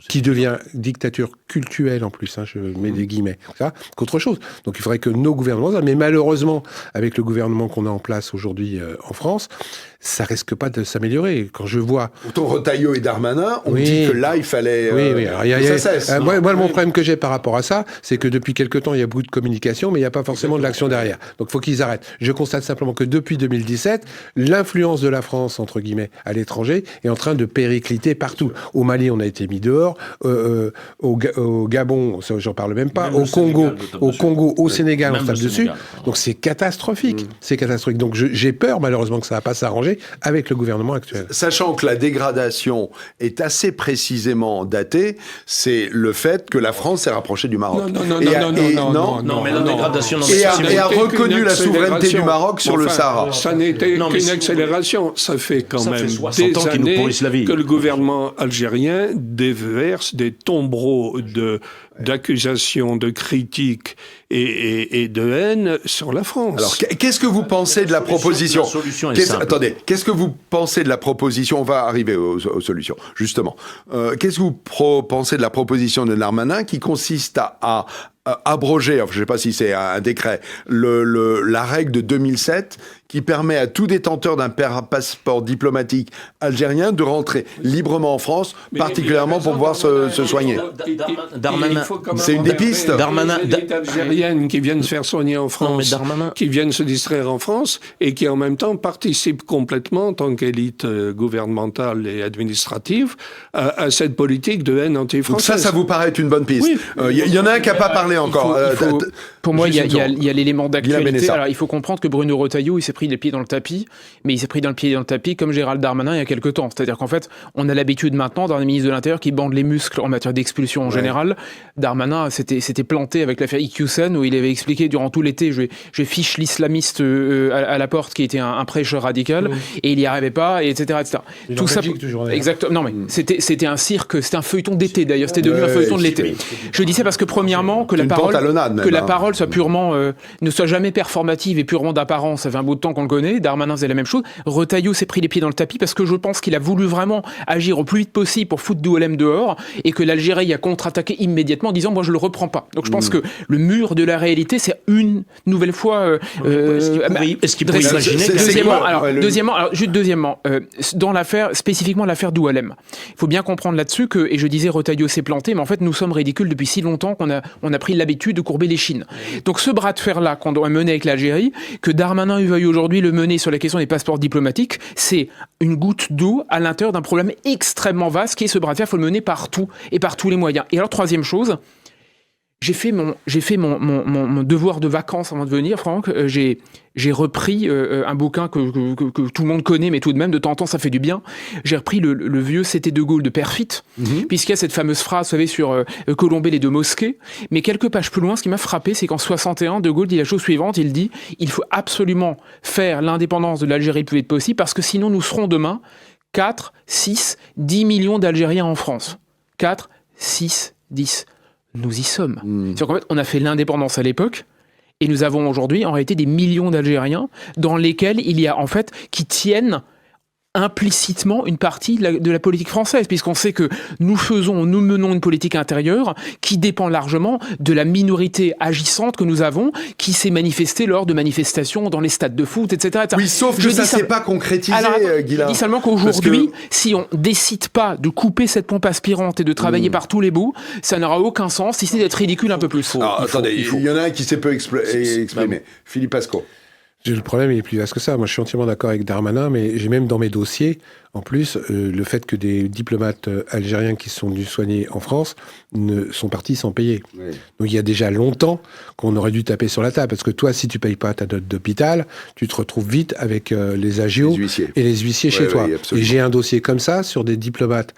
qui devient dictature cultuelle en plus, je mets des guillemets, qu'autre chose. Donc il faudrait que nos gouvernements, mais malheureusement, avec le gouvernement qu'on a en place aujourd'hui en France, ça risque pas de s'améliorer. Quand je vois... Pourtant, Retailleau et Darmanin ont dit que là, il fallait... Alors, ça cesse. Moi, mon problème que j'ai par rapport à ça, c'est que depuis quelque temps, il y a beaucoup de communication, mais il n'y a pas forcément de l'action derrière. Donc il faut qu'ils arrêtent. Je constate simplement que depuis 2017, l'influence de la France, entre guillemets, à l'étranger, est en train de péricliter partout. Au Mali, on a été mis dehors. Au Gabon, ça, j'en parle même pas. Au Congo, au Sénégal, on se tape dessus. Donc c'est catastrophique. C'est catastrophique. Donc j'ai peur, malheureusement, que ça ne va pas s'arranger avec le gouvernement actuel. Sachant que la dégradation est assez précisément datée, c'est le fait que la France s'est rapprochée du Maroc. Non, mais la dégradation... Et a reconnu la souveraineté du Maroc sur le Sahara. Ça n'était qu'une accélération. Ça fait quand même des années que le gouvernement algérien déverse des tombereaux d'accusations, de critiques et de haine sur la France. Alors, qu'est-ce que vous pensez de la proposition ? Attendez, qu'est-ce que vous pensez de la proposition ? On va arriver aux solutions, justement. Qu'est-ce que vous pensez de la proposition de Darmanin qui consiste à abroger, je ne sais pas si c'est un décret, la règle de 2007 qui permet à tout détenteur d'un passeport diplomatique algérien de rentrer librement en France, particulièrement pour pouvoir se soigner. Darmanin, c'est une des pistes. Darmanin, des algériennes qui viennent se faire soigner en France, qui viennent se distraire en France et qui en même temps participent complètement, en tant qu'élite gouvernementale et administrative, à cette politique de haine anti-française. Donc ça vous paraît être une bonne piste. Il y en a un qui n'a pas parlé encore. Pour moi, il y a l'élément d'actualité. Alors, il faut comprendre que Bruno Retailleau, il s'est pris les pieds dans le tapis, mais il s'est pris dans le pied dans le tapis comme Gérald Darmanin il y a quelques temps. C'est-à-dire qu'en fait, on a l'habitude maintenant d'un ministre de l'Intérieur qui bande les muscles en matière d'expulsion en général. Darmanin s'était planté avec l'affaire Iqiyoussen où il avait expliqué durant tout l'été, je fiche l'islamiste à la porte qui était un prêcheur radical et il n'y arrivait pas, et etc. etc. Tout ça, exactement. Non mais c'était un cirque, c'était un feuilleton d'été d'ailleurs, c'était devenu un feuilleton de l'été. Je dis ça parce que premièrement que la parole soit purement ne soit jamais performative et purement d'apparence. Ça fait un bout de temps qu'on le connaît. Darmanin c'est la même chose. Retailleau s'est pris les pieds dans le tapis parce que je pense qu'il a voulu vraiment agir au plus vite possible pour foutre Doualem dehors et que l'Algérie a contre-attaqué immédiatement en disant moi je le reprends pas. Donc je pense que le mur de la réalité c'est une nouvelle fois. Est-ce qu'il pourrait imaginer Deuxièmement, dans l'affaire spécifiquement l'affaire Doualem, il faut bien comprendre là-dessus que, et je disais Retailleau s'est planté, mais en fait nous sommes ridicules depuis si longtemps qu'on a pris l'habitude de courber les chines. Donc ce bras de fer là qu'on doit mener avec l'Algérie, que Darmanin veuille aujourd'hui le mener sur la question des passeports diplomatiques, c'est une goutte d'eau à l'intérieur d'un problème extrêmement vaste qui est ce bras de fer. Il faut le mener partout et par tous les moyens. Et alors troisième chose, j'ai fait mon devoir de vacances avant de venir, Franck. J'ai repris un bouquin que tout le monde connaît, mais tout de même, de temps en temps, ça fait du bien. J'ai repris le vieux C'était De Gaulle de Perfit, puisqu'il y a cette fameuse phrase, vous savez, sur colomber les deux mosquées. Mais quelques pages plus loin, ce qui m'a frappé, c'est qu'en 61, De Gaulle dit la chose suivante, il dit « Il faut absolument faire l'indépendance de l'Algérie le plus vite possible, parce que sinon nous serons demain 4, 6, 10 millions d'Algériens en France. 4, 6, 10. Nous y sommes. C'est-à-dire qu'en fait, on a fait l'indépendance à l'époque, et nous avons aujourd'hui, en réalité, des millions d'Algériens dans lesquels il y a, en fait, qui tiennent implicitement une partie de la politique française, puisqu'on sait que nous menons une politique intérieure qui dépend largement de la minorité agissante que nous avons, qui s'est manifestée lors de manifestations dans les stades de foot, etc. etc. Oui, sauf que ça ne s'est pas concrétisé, Guillaume. Je dis seulement qu'aujourd'hui, si on décide pas de couper cette pompe aspirante et de travailler par tous les bouts, ça n'aura aucun sens, si ce n'est d'être ridicule un peu plus. Attendez, il y en a un qui s'est peu exprimé. Philippe Pasco. Le problème, il est plus vaste que ça. Moi, je suis entièrement d'accord avec Darmanin, mais j'ai même dans mes dossiers, en plus, le fait que des diplomates algériens qui sont venus soigner en France sont partis sans payer. Oui. Donc, il y a déjà longtemps qu'on aurait dû taper sur la table. Parce que toi, si tu payes pas ta note d'hôpital, tu te retrouves vite avec les agios et les huissiers chez toi. Oui, et j'ai un dossier comme ça sur des diplomates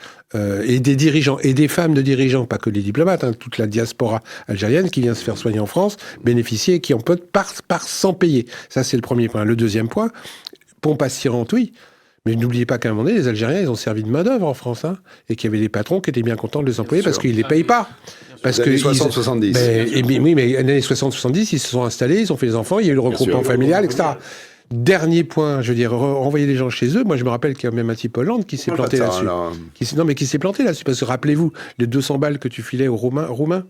et des dirigeants et des femmes de dirigeants, pas que les diplomates, hein, toute la diaspora algérienne qui vient se faire soigner en France, bénéficier et qui en peut part sans payer. Ça, c'est le premier point. Le deuxième point, pompe aspirante, oui. Mais n'oubliez pas qu'à un moment donné, les Algériens, ils ont servi de main-d'œuvre en France, hein, et qu'il y avait des patrons qui étaient bien contents de les employer parce qu'ils ne les payent pas. Parce que 60-70. Oui, mais les années 60-70, ils se sont installés, ils ont fait des enfants, il y a eu le regroupement familial, etc. Dernier point, je veux dire, renvoyer les gens chez eux. Moi, je me rappelle qu'il y a même un type Hollande qui s'est planté là-dessus. Qui s'est planté là-dessus. Parce que rappelez-vous, les 200 balles que tu filais aux Roumains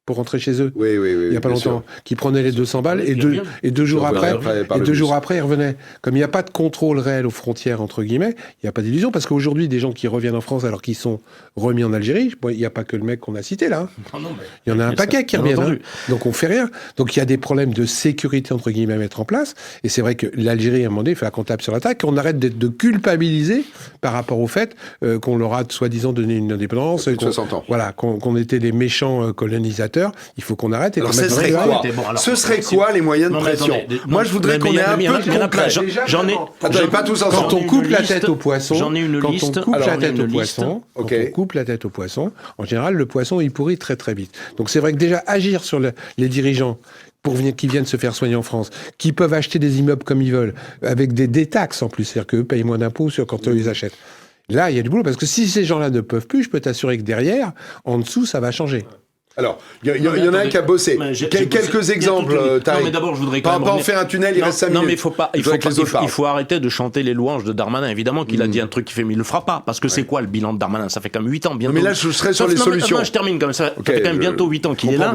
pour rentrer chez eux. Oui. Il n'y a pas longtemps. Qui prenaient les 200 balles et deux jours après, ils revenaient. Comme il n'y a pas de contrôle réel aux frontières, entre guillemets, il n'y a pas d'illusion. Parce qu'aujourd'hui, des gens qui reviennent en France alors qu'ils sont remis en Algérie, il n'y a pas que le mec qu'on a cité là. Il y en a un paquet qui reviennent. Hein. Donc on fait rien. Donc il y a des problèmes de sécurité, entre guillemets, à mettre en place. Et c'est vrai que l'Algérie, à un moment donné, il faut qu'on tape sur l'attaque, qu'on arrête de culpabiliser par rapport au fait qu'on leur a soi-disant donné une indépendance. 60 ans. Voilà, qu'on était des méchants colonisateurs. Il faut qu'on arrête. Alors, ce serait quoi Ce serait quoi les moyens de pression? Moi, je voudrais qu'on ait un peu de concret. J'en ai. Pas tous ensemble. Quand on coupe la tête au poisson, j'en ai une liste. Quand on coupe la tête au poisson, en général, le poisson, il pourrit très très vite. Donc c'est vrai que déjà agir sur les dirigeants qui viennent se faire soigner en France, qui peuvent acheter des immeubles comme ils veulent, avec des taxes en plus, c'est-à-dire qu'eux payent moins d'impôts quand eux ils achètent. Là, il y a du boulot, parce que si ces gens-là ne peuvent plus, je peux t'assurer que derrière, en dessous, ça va changer. Alors, il y en a un qui a bossé. Quelques exemples, Non, mais d'abord, je voudrais quand même... Pas en faire un tunnel, il reste 5 minutes. Non, mais il faut arrêter de chanter les louanges de Darmanin. Évidemment qu'il a dit un truc qui fait, mais il le fera pas. Parce que c'est quoi le bilan de Darmanin? Ça fait quand même 8 ans, bientôt. Mais là, je serais sur les solutions. Non, je termine comme ça. Ça fait quand même bientôt 8 ans qu'il est là.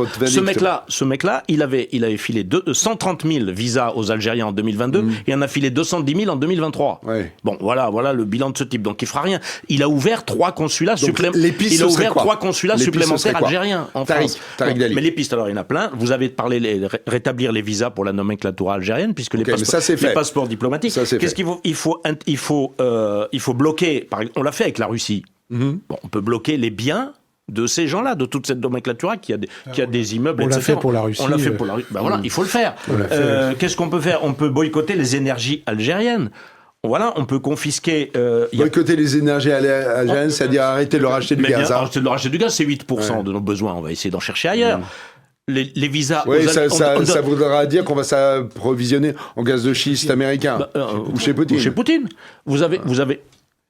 Ce mec-là, il avait filé 130 000 visas aux Algériens en 2022. Il en a filé 210 000 en 2023. Bon, voilà le bilan de ce type. Donc, il fera rien. Il a ouvert 3 consulats supplémentaires. Il a ouvert 3 consulats supplémentaires algériens en France. Mais les pistes, alors il y en a plein. Vous avez parlé rétablir les visas pour la nomenclature algérienne, puisque les passeports diplomatiques. Qu'est-ce qu'il faut il faut bloquer. On l'a fait avec la Russie. Bon, on peut bloquer les biens de ces gens-là, de toute cette nomenclature qui a des immeubles, etc. On l'a fait pour la Russie. On l'a fait pour la Russie. Ben voilà, il faut le faire. Qu'est-ce qu'on peut faire? On peut boycotter les énergies algériennes. Voilà, on peut confisquer... boycotter les énergies algériennes, c'est-à-dire arrêter de leur acheter du gaz. Arrêter de leur acheter du gaz, c'est 8% de nos besoins. On va essayer d'en chercher ailleurs. Les visas... Oui, ça voudra dire qu'on va s'approvisionner en gaz de schiste américain. Ou chez Poutine. Ou chez Poutine. Vous avez...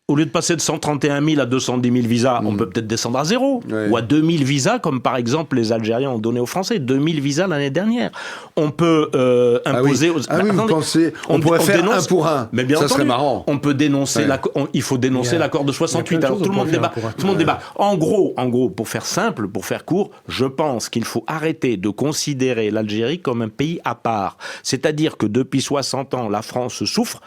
Au lieu de passer de 131 000 à 210 000 visas, on peut peut-être descendre à 0. Ou à 2 000 visas, comme par exemple les Algériens ont donné aux Français. 2 000 visas l'année dernière. On peut imposer... vous pensez... On pourrait faire dénonce, 1 pour 1. Mais bien entendu, serait marrant. On peut dénoncer... Il faut dénoncer l'accord de 68. Alors tout le monde débat. En gros, pour faire simple, pour faire court, je pense qu'il faut arrêter de considérer l'Algérie comme un pays à part. C'est-à-dire que depuis 60 ans, la France souffre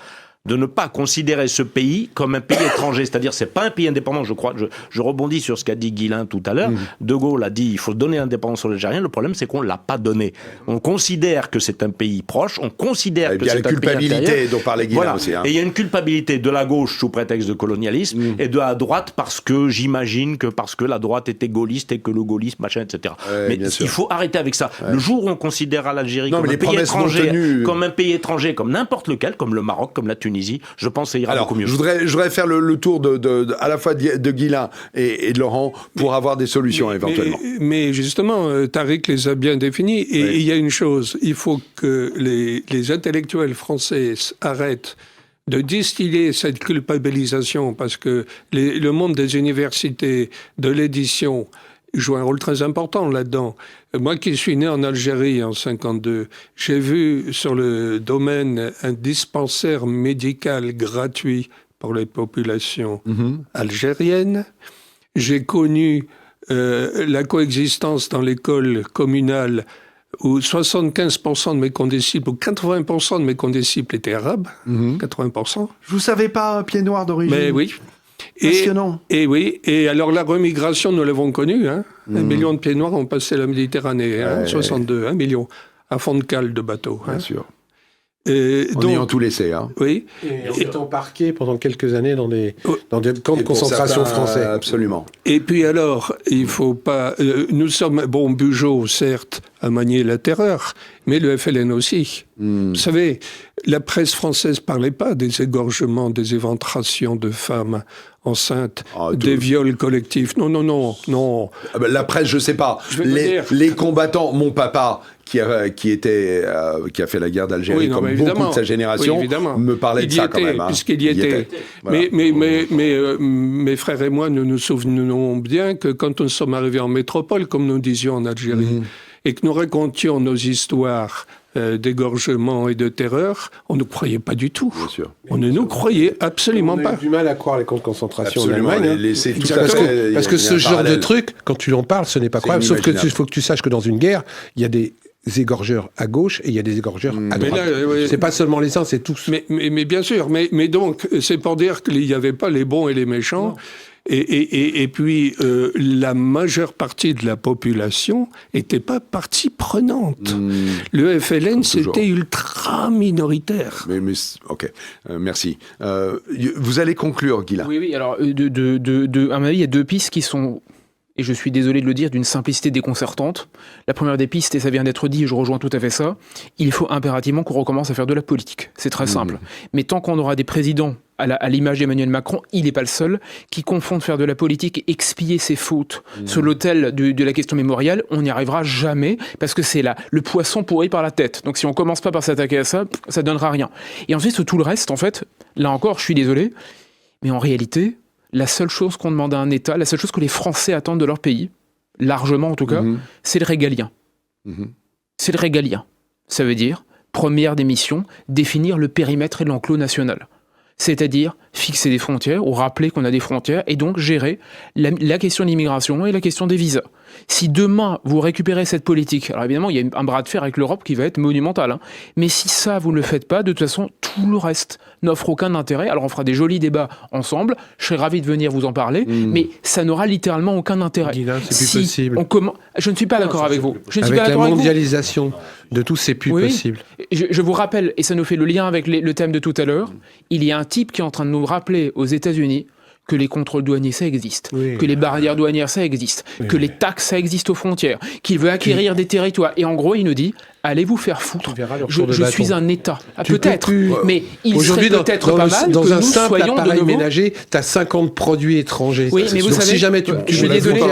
de ne pas considérer ce pays comme un pays étranger. C'est-à-dire, c'est pas un pays indépendant, je crois. Je rebondis sur ce qu'a dit Guilain tout à l'heure. De Gaulle a dit, il faut donner l'indépendance aux Algériens. Le problème, c'est qu'on l'a pas donné. On considère que c'est un pays proche, on considère que c'est un pays intérieur. Il y a la culpabilité dont parlait Guilain aussi. Et il y a une culpabilité de la gauche sous prétexte de colonialisme et de la droite parce que la droite était gaulliste et que le gaullisme, machin, etc. Mais il faut arrêter avec ça. Le jour où on considérera l'Algérie comme un pays étranger, comme n'importe lequel, comme le Maroc, comme la Tunisie, je pense que ça ira beaucoup mieux. Je voudrais faire le tour à la fois de Guilain et de Laurent pour avoir des solutions éventuellement. Mais justement, Tariq les a bien définis. Et il y a une chose, il faut que les intellectuels français arrêtent de distiller cette culpabilisation, parce que le monde des universités, de l'édition, joue un rôle très important là-dedans. Moi qui suis né en Algérie en 52, j'ai vu sur le domaine un dispensaire médical gratuit pour les populations algériennes. J'ai connu la coexistence dans l'école communale où 75% de mes condisciples, ou 80% de mes condisciples étaient arabes. 80%. Je vous savais pas, pied noir d'origine. Mais oui. Passionnant. Et oui, et alors la remigration, nous l'avons connue. 1 million de pieds noirs ont passé la Méditerranée, 62, 1 million, à fond de cale de bateaux. Bien sûr. En ayant tout laissé. Hein. Oui. Et en étant parqué pendant quelques années dans des camps de concentration français. Absolument. Et puis alors, il faut pas... nous sommes... Bon, Bugeaud, certes, a manié la terreur, mais le FLN aussi. Vous savez, la presse française parlait pas des égorgements, des éventrations de femmes enceintes, des viols collectifs. Non. Ah ben, la presse, je sais pas. Les combattants, mon papa, qui a fait la guerre d'Algérie, comme beaucoup de sa génération, me parlait de ça quand même. Puisqu'il y était. Voilà. Mais mes frères et moi, nous nous souvenons bien que quand nous sommes arrivés en métropole, comme nous disions en Algérie, et que nous racontions nos histoires d'égorgement et de terreur, on ne croyait pas du tout. Bien sûr. On ne nous croyait absolument pas. On a eu du mal à croire les camps de concentration absolument, en Allemagne. Parce que ce genre de truc, quand tu en parles, ce n'est pas croyable. Sauf que il faut que tu saches que dans une guerre, il y a des égorgeurs à gauche et il y a des égorgeurs à droite. Là, c'est pas seulement les uns, c'est tous. Mais bien sûr. Mais donc, c'est pour dire qu'il n'y avait pas les bons et les méchants. Non. Et puis, la majeure partie de la population n'était pas partie prenante. Le FLN, c'était ultra minoritaire. Ok, merci. Vous allez conclure, Guilain. Oui. Alors, à mon avis, il y a deux pistes qui sont... Et je suis désolé de le dire, d'une simplicité déconcertante. La première des pistes, et ça vient d'être dit, et je rejoins tout à fait ça, il faut impérativement qu'on recommence à faire de la politique. C'est très simple. Mais tant qu'on aura des présidents, à l'image d'Emmanuel Macron, il n'est pas le seul, qui confondent faire de la politique et expier ses fautes sur l'autel de la question mémoriale, on n'y arrivera jamais, parce que c'est le poisson pourri par la tête. Donc si on ne commence pas par s'attaquer à ça, ça ne donnera rien. Et ensuite, tout le reste, en fait, là encore, je suis désolé, mais en réalité... La seule chose qu'on demande à un État, la seule chose que les Français attendent de leur pays, largement en tout cas, c'est le régalien. C'est le régalien. Ça veut dire, première des missions, définir le périmètre et l'enclos national. C'est-à-dire fixer des frontières, ou rappeler qu'on a des frontières, et donc gérer la question de l'immigration et la question des visas. Si demain, vous récupérez cette politique, alors évidemment, il y a un bras de fer avec l'Europe qui va être monumental, hein, mais si ça, vous ne le faites pas, de toute façon, tout le reste n'offre aucun intérêt. Alors on fera des jolis débats ensemble, je serais ravi de venir vous en parler, mais ça n'aura littéralement aucun intérêt. Guilain, c'est plus possible. Je ne suis pas d'accord avec vous. Avec la mondialisation de tout, c'est plus possible. Je vous rappelle, et ça nous fait le lien avec le thème de tout à l'heure, il y a un type qui est en train de nous rappeler aux États-Unis que les contrôles douaniers, ça existe, que les barrières douanières, ça existe, que les taxes, ça existe aux frontières, qu'il veut acquérir des territoires. Et en gros, il nous dit, allez vous faire foutre. Je suis un État. Peut-être, mais il serait peut-être pas mal dans que un nous simple soyons de appareil nouveau... ménager, tu as 50 produits étrangers. Oui, mais vous savez, si jamais je suis désolé,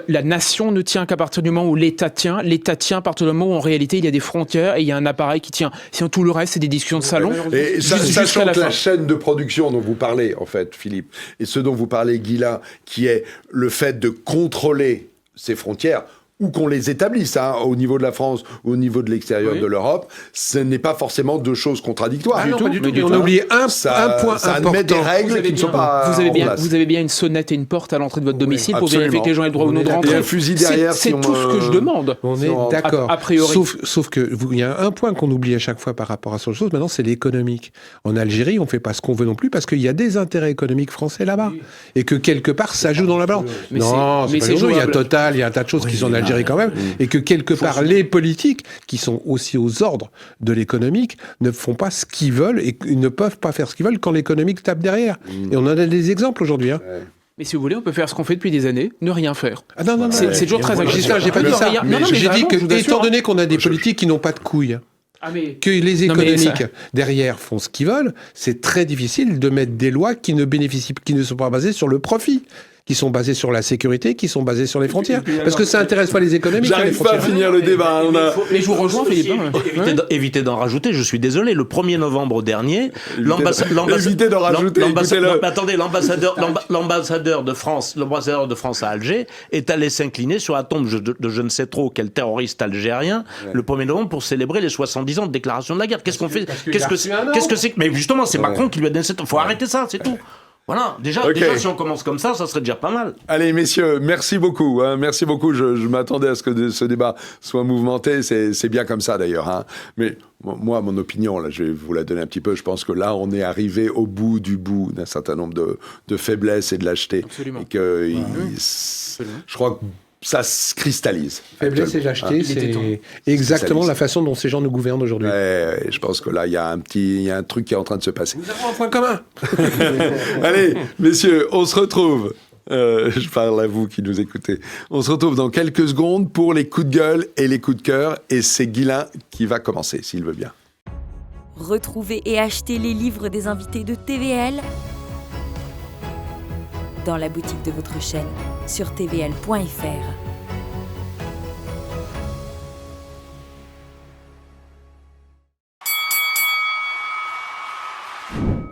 la nation ne tient qu'à partir du moment où l'État tient à partir du moment où en réalité il y a des frontières et il y a un appareil qui tient. Sinon tout le reste c'est des discussions de salon. Et sachant que la chaîne de production dont vous parlez en fait, Philippe, et ce dont vous parlez, Guilain, qui est le fait de contrôler ces frontières, ou qu'on les établisse au niveau de la France ou au niveau de l'extérieur de l'Europe, ce n'est pas forcément deux choses contradictoires. Pas du tout. On a oublié un point ça important. Admet des règles qui ne sont pas vous avez bien une sonnette et une porte à l'entrée de votre domicile pour vérifier que les gens aient le droit ou non de rentrer. Et un fusil derrière. C'est tout ce que je demande. On est d'accord. A priori. Sauf que il y a un point qu'on oublie à chaque fois par rapport à cette chose. Maintenant, c'est l'économique. En Algérie, on ne fait pas ce qu'on veut non plus parce qu'il y a des intérêts économiques français là-bas et que quelque part ça joue dans la balance. Non, c'est pas il y a Total, il y a un tas de choses qui sont en Algérie quand même. Et que quelque part, les politiques, qui sont aussi aux ordres de l'économique, ne font pas ce qu'ils veulent et ne peuvent pas faire ce qu'ils veulent quand l'économique tape derrière. Et on en a des exemples aujourd'hui. Mais si vous voulez, on peut faire ce qu'on fait depuis des années, ne rien faire. Ah non, c'est toujours très agréable. J'ai pas dit ça. J'ai dit que, étant donné qu'on a des politiques qui n'ont pas de couilles, que les économiques derrière font ce qu'ils veulent, c'est très difficile de mettre des lois qui ne sont pas basées sur le profit, qui sont basées sur la sécurité, qui sont basées sur les frontières. Parce que ça n'intéresse pas les économiques. J'arrive pas à finir le débat. Mais je vous rejoins, Philippe. Évitez d'en rajouter, je suis désolé, le 1er novembre dernier, l'ambassadeur de France à Alger est allé s'incliner sur la tombe de je ne sais trop quel terroriste algérien le 1er novembre pour célébrer les 70 ans de déclaration de la guerre. Qu'est-ce qu'on fait? Qu'est-ce que c'est? Mais justement, c'est Macron qui lui a donné cette... Faut arrêter ça, c'est tout. Voilà, déjà, si on commence comme ça serait déjà pas mal. Allez, messieurs, merci beaucoup. Merci beaucoup. Je m'attendais à ce que ce débat soit mouvementé. C'est bien comme ça, d'ailleurs. Mais moi, mon opinion, là, je vais vous la donner un petit peu. Je pense que là, on est arrivé au bout d'un certain nombre de faiblesses et de lâcheté. Absolument. Et que je crois que ça se cristallise. Faiblesse et lâcheté, c'est exactement la façon dont ces gens nous gouvernent aujourd'hui. Ouais, je pense que là, il y a un truc qui est en train de se passer. Nous avons un point commun. Allez, messieurs, on se retrouve. Je parle à vous qui nous écoutez. On se retrouve dans quelques secondes pour les coups de gueule et les coups de cœur. Et c'est Guylain qui va commencer, s'il veut bien. Retrouvez et achetez les livres des invités de TVL dans la boutique de votre chaîne sur tvl.fr.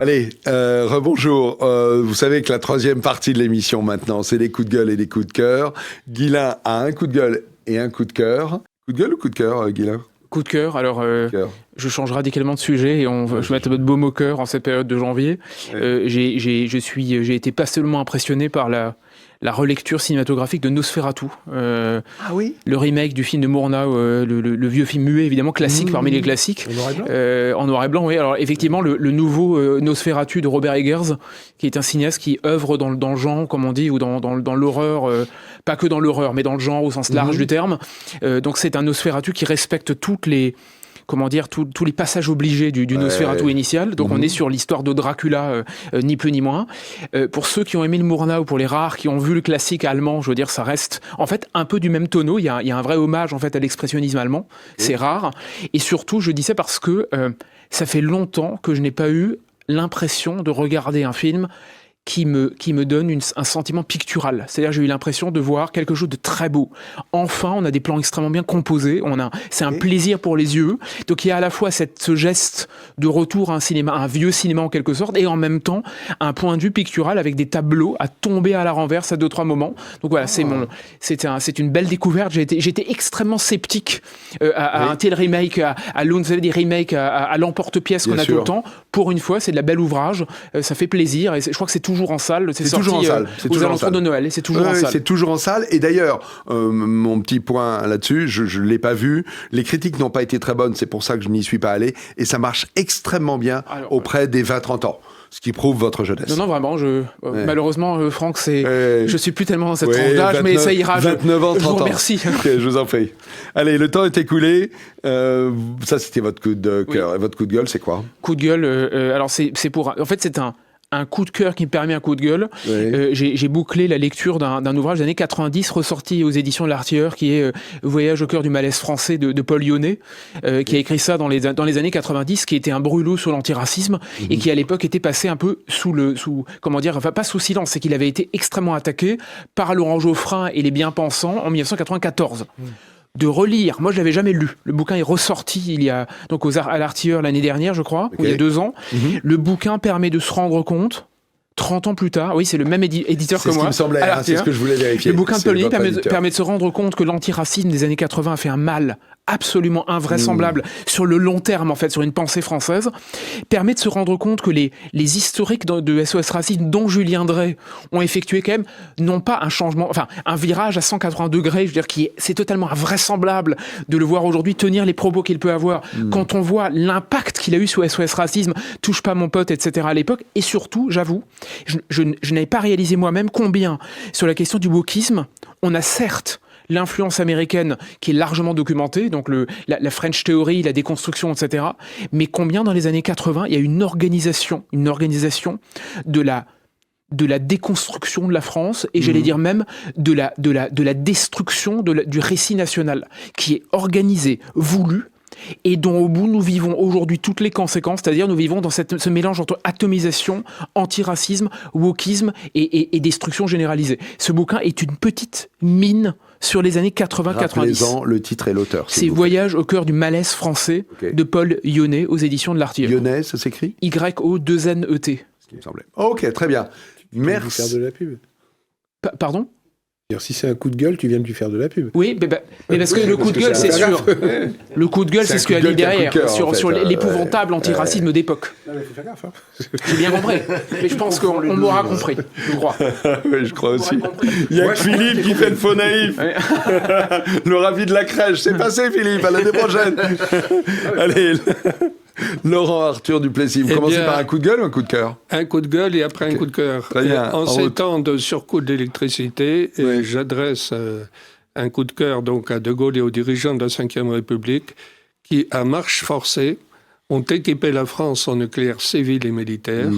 Allez, rebonjour. Vous savez que la troisième partie de l'émission maintenant, c'est les coups de gueule et les coups de cœur. Guylain a un coup de gueule et un coup de cœur. Coup de gueule ou coup de cœur, Guylain ? Coup de cœur, alors je change radicalement de sujet et je vais mettre un peu de baume au cœur en cette période de janvier. Ouais. J'ai été pas seulement impressionné par la relecture cinématographique de Nosferatu. Ah oui. Le remake du film de Murnau, le vieux film muet, évidemment, classique parmi les classiques. En noir et blanc. En noir et blanc, oui. Alors effectivement, le nouveau Nosferatu de Robert Eggers, qui est un cinéaste qui œuvre dans le genre, comme on dit, ou dans l'horreur, pas que dans l'horreur, mais dans le genre au sens large du terme. Donc c'est un Nosferatu qui respecte toutes les... tous les passages obligés du Nosferatu initial. Donc on est sur l'histoire de Dracula, ni plus ni moins. Pour ceux qui ont aimé le Murnau, pour les rares qui ont vu le classique allemand, je veux dire, ça reste en fait un peu du même tonneau. Il y a un vrai hommage en fait à l'expressionnisme allemand. C'est rare. Et surtout, je dis ça parce que ça fait longtemps que je n'ai pas eu l'impression de regarder un film qui me donne un sentiment pictural. C'est-à-dire, j'ai eu l'impression de voir quelque chose de très beau. Enfin, on a des plans extrêmement bien composés. C'est un plaisir pour les yeux. Donc, il y a à la fois ce geste de retour à un cinéma, un vieux cinéma en quelque sorte, et en même temps, un point de vue pictural avec des tableaux à tomber à la renverse à 2-3 moments. Donc voilà, c'est une belle découverte. J'ai été extrêmement sceptique à un tel remake, à l'un des remakes à l'emporte-pièce qu'on a tout le temps. Pour une fois, c'est de la belle ouvrage. Ça fait plaisir. Et je crois que c'est toujours en salle. C'est sorti toujours en salle. aux alentours de Noël. Et c'est toujours en salle. C'est toujours en salle. Et d'ailleurs, mon petit point là-dessus, je ne l'ai pas vu. Les critiques n'ont pas été très bonnes. C'est pour ça que je n'y suis pas allé. Et ça marche extrêmement bien auprès des 20-30 ans. Ce qui prouve votre jeunesse. Non, vraiment. Malheureusement, Franck, je suis plus tellement dans cette tranche d'âge, mais ça ira. 29 ans, 30 ans. Je vous remercie. Okay, je vous en prie. Allez, le temps est écoulé. Ça, c'était votre coup de cœur. Et votre coup de gueule, c'est quoi ? Coup de gueule. Alors, c'est pour. En fait, c'est un coup de cœur qui me permet un coup de gueule. Oui. J'ai bouclé la lecture d'un ouvrage des années 90 ressorti aux éditions de l'Artilleur qui est Voyage au cœur du malaise français de Paul Yonnet, qui a écrit ça dans les années 90, qui était un brûlot sur l'antiracisme et qui à l'époque était passé un peu pas sous silence, c'est qu'il avait été extrêmement attaqué par Laurent Geoffrin et les bien-pensants en 1994. De relire. Moi, je l'avais jamais lu. Le bouquin est ressorti il y a donc à l'Artilleur l'année dernière, je crois, ou il y a 2 ans. Le bouquin permet de se rendre compte 30 ans plus tard, oui, c'est le même éditeur que moi. C'est ce qui me semblait, c'est ce que je voulais vérifier. Le bouquin de Paul Yonnet permet de se rendre compte que l'antiracisme des années 80 a fait un mal absolument invraisemblable sur le long terme, en fait, sur une pensée française. Permet de se rendre compte que les historiques de SOS Racisme, dont Julien Drey, ont effectué quand même, non pas un changement, enfin, un virage à 180 degrés, je veux dire, c'est totalement invraisemblable de le voir aujourd'hui tenir les propos qu'il peut avoir quand on voit l'impact qu'il a eu sur SOS Racisme, Touche pas mon pote, etc. à l'époque. Et surtout, j'avoue, je n'avais pas réalisé moi-même combien, sur la question du wokisme, on a certes l'influence américaine qui est largement documentée, donc la French Theory, la déconstruction, etc. Mais combien dans les années 80, il y a une organisation de la déconstruction de la France, et j'allais dire même de la destruction du récit national, qui est organisée, voulue, et dont au bout nous vivons aujourd'hui toutes les conséquences, c'est-à-dire nous vivons dans ce mélange entre atomisation, antiracisme, wokisme et destruction généralisée. Ce bouquin est une petite mine sur les années 80-90. Rappelez-en le titre et l'auteur. C'est Voyage au cœur du malaise français de Paul Yonnet aux éditions de l'Artilleur. Yonnet, ça s'écrit Y-O-2-N-E-T. Ce qui me semblait. Ok, très bien. Merci. Faire de la pub. Pardon ? Si c'est un coup de gueule, tu viens de lui faire de la pub. Oui, mais parce que le coup de gueule, c'est sûr. Le coup de gueule, c'est ce qu'il y a dit derrière, sur l'épouvantable antiracisme d'époque. Non, mais faut faire gaffe. J'ai bien compris. Mais je pense qu'on m'aura compris, je crois. Oui, je crois aussi. Il y a que Philippe qui fait le faux naïf. Le ravi de la crèche. C'est passé, Philippe. À l'année prochaine. Allez. Laurent Arthur Duplessis, vous commencez par un coup de gueule ou un coup de cœur ? Un coup de gueule et après un coup de cœur. Très bien. En ces temps de surcoût d'électricité, j'adresse un coup de cœur donc à De Gaulle et aux dirigeants de la Ve République qui, à marche forcée, ont équipé la France en nucléaire civil et militaire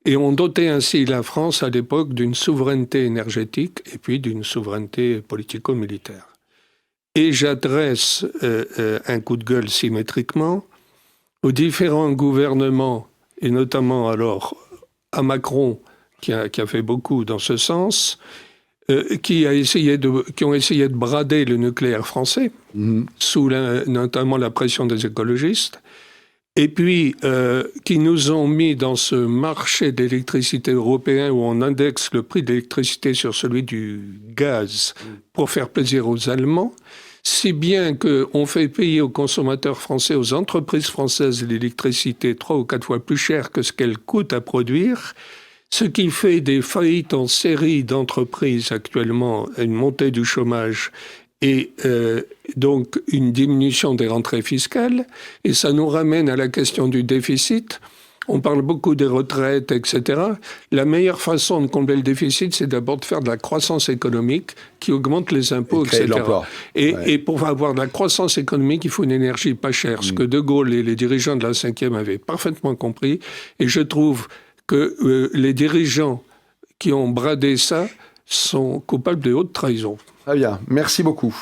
et ont doté ainsi la France à l'époque d'une souveraineté énergétique et puis d'une souveraineté politico-militaire. Et j'adresse un coup de gueule symétriquement aux différents gouvernements, et notamment alors à Macron, qui a fait beaucoup dans ce sens, qui ont essayé de brader le nucléaire français, sous notamment la pression des écologistes, et puis qui nous ont mis dans ce marché d'électricité européen où on indexe le prix de l'électricité sur celui du gaz pour faire plaisir aux Allemands, si bien qu'on fait payer aux consommateurs français, aux entreprises françaises, l'électricité 3 ou 4 fois plus cher que ce qu'elle coûte à produire, ce qui fait des faillites en série d'entreprises actuellement, une montée du chômage et donc une diminution des rentrées fiscales. Et ça nous ramène à la question du déficit. On parle beaucoup des retraites, etc. La meilleure façon de combler le déficit, c'est d'abord de faire de la croissance économique qui augmente les impôts, etc. Et pour avoir de la croissance économique, il faut une énergie pas chère. Ce que De Gaulle et les dirigeants de la Ve avaient parfaitement compris. Et je trouve que les dirigeants qui ont bradé ça sont coupables de haute trahison. Très bien, merci beaucoup.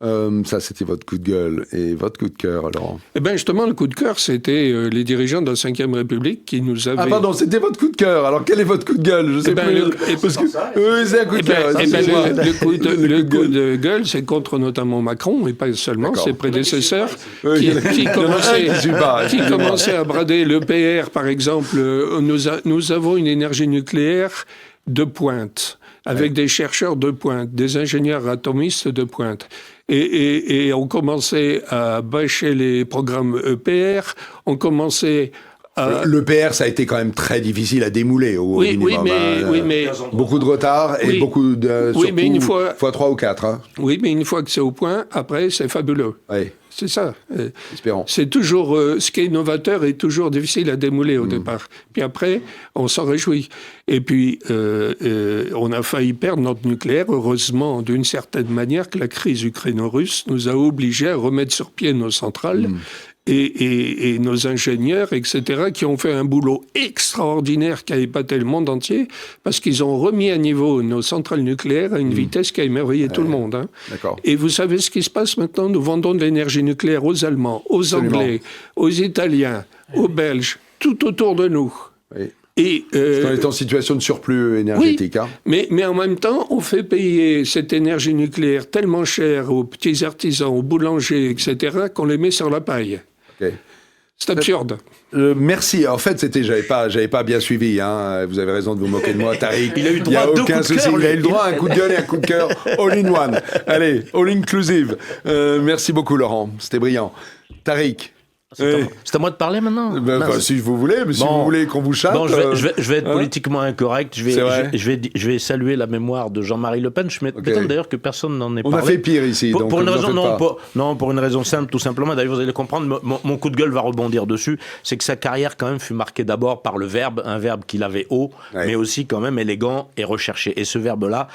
Ça, c'était votre coup de gueule. Et votre coup de cœur, Laurent? Eh bien, justement, le coup de cœur, c'était les dirigeants de la Ve République qui nous avaient... Ah, pardon, c'était votre coup de cœur. Alors, quel est votre coup de gueule? Je sais plus. Oui, c'est un coup de cœur. Le coup de gueule, c'est contre notamment Macron, et pas seulement ses prédécesseurs, qui commençaient à brader l'EPR, par exemple. Nous avons une énergie nucléaire de pointe, avec des chercheurs de pointe, des ingénieurs atomistes de pointe. Et on commençait à bâcher les programmes EPR, on commençait à... L'EPR, ça a été quand même très difficile à démouler au minimum. Oui, mais beaucoup de retard et beaucoup de... Oui, mais une fois 3 ou 4. Hein. Oui, mais une fois que c'est au point, après, c'est fabuleux. Oui. C'est ça. Espérons. C'est toujours... ce qui est innovateur est toujours difficile à démouler au départ. Puis après, on s'en réjouit. Et puis, on a failli perdre notre nucléaire. Heureusement, d'une certaine manière, que la crise ukraino-russe nous a obligés à remettre sur pied nos centrales. Et nos ingénieurs, etc., qui ont fait un boulot extraordinaire qui a épaté le monde entier, parce qu'ils ont remis à niveau nos centrales nucléaires à une vitesse qui a émerveillé tout le monde. Hein. D'accord. Et vous savez ce qui se passe maintenant? Nous vendons de l'énergie nucléaire aux Allemands, aux Anglais, aux Italiens, aux Belges, tout autour de nous. Oui. Et on est en situation de surplus énergétique. Oui, hein. mais en même temps, on fait payer cette énergie nucléaire tellement chère aux petits artisans, aux boulangers, etc., qu'on les met sur la paille. Okay. C'est absurde. Merci. En fait, j'avais pas bien suivi. Hein. Vous avez raison de vous moquer de moi, Tariq. Il a eu droit à 2 coups de cœur. Il a eu le droit à un coup de gueule et un coup de cœur all in one. Allez, all inclusive. Merci beaucoup, Laurent. C'était brillant. Tariq. C'est à moi de parler maintenant. Si vous voulez, mais si vous voulez qu'on vous chatte. Bon, je vais être politiquement incorrect. Je vais saluer la mémoire de Jean-Marie Le Pen. Je m'étonne d'ailleurs que personne n'en ait parlé. On a fait pire ici. Pour une raison, pour une raison simple, tout simplement. D'ailleurs, vous allez comprendre. Mon coup de gueule va rebondir dessus. C'est que sa carrière quand même fut marquée d'abord par le verbe, un verbe qu'il avait haut, mais aussi quand même élégant et recherché. Et ce verbe-là,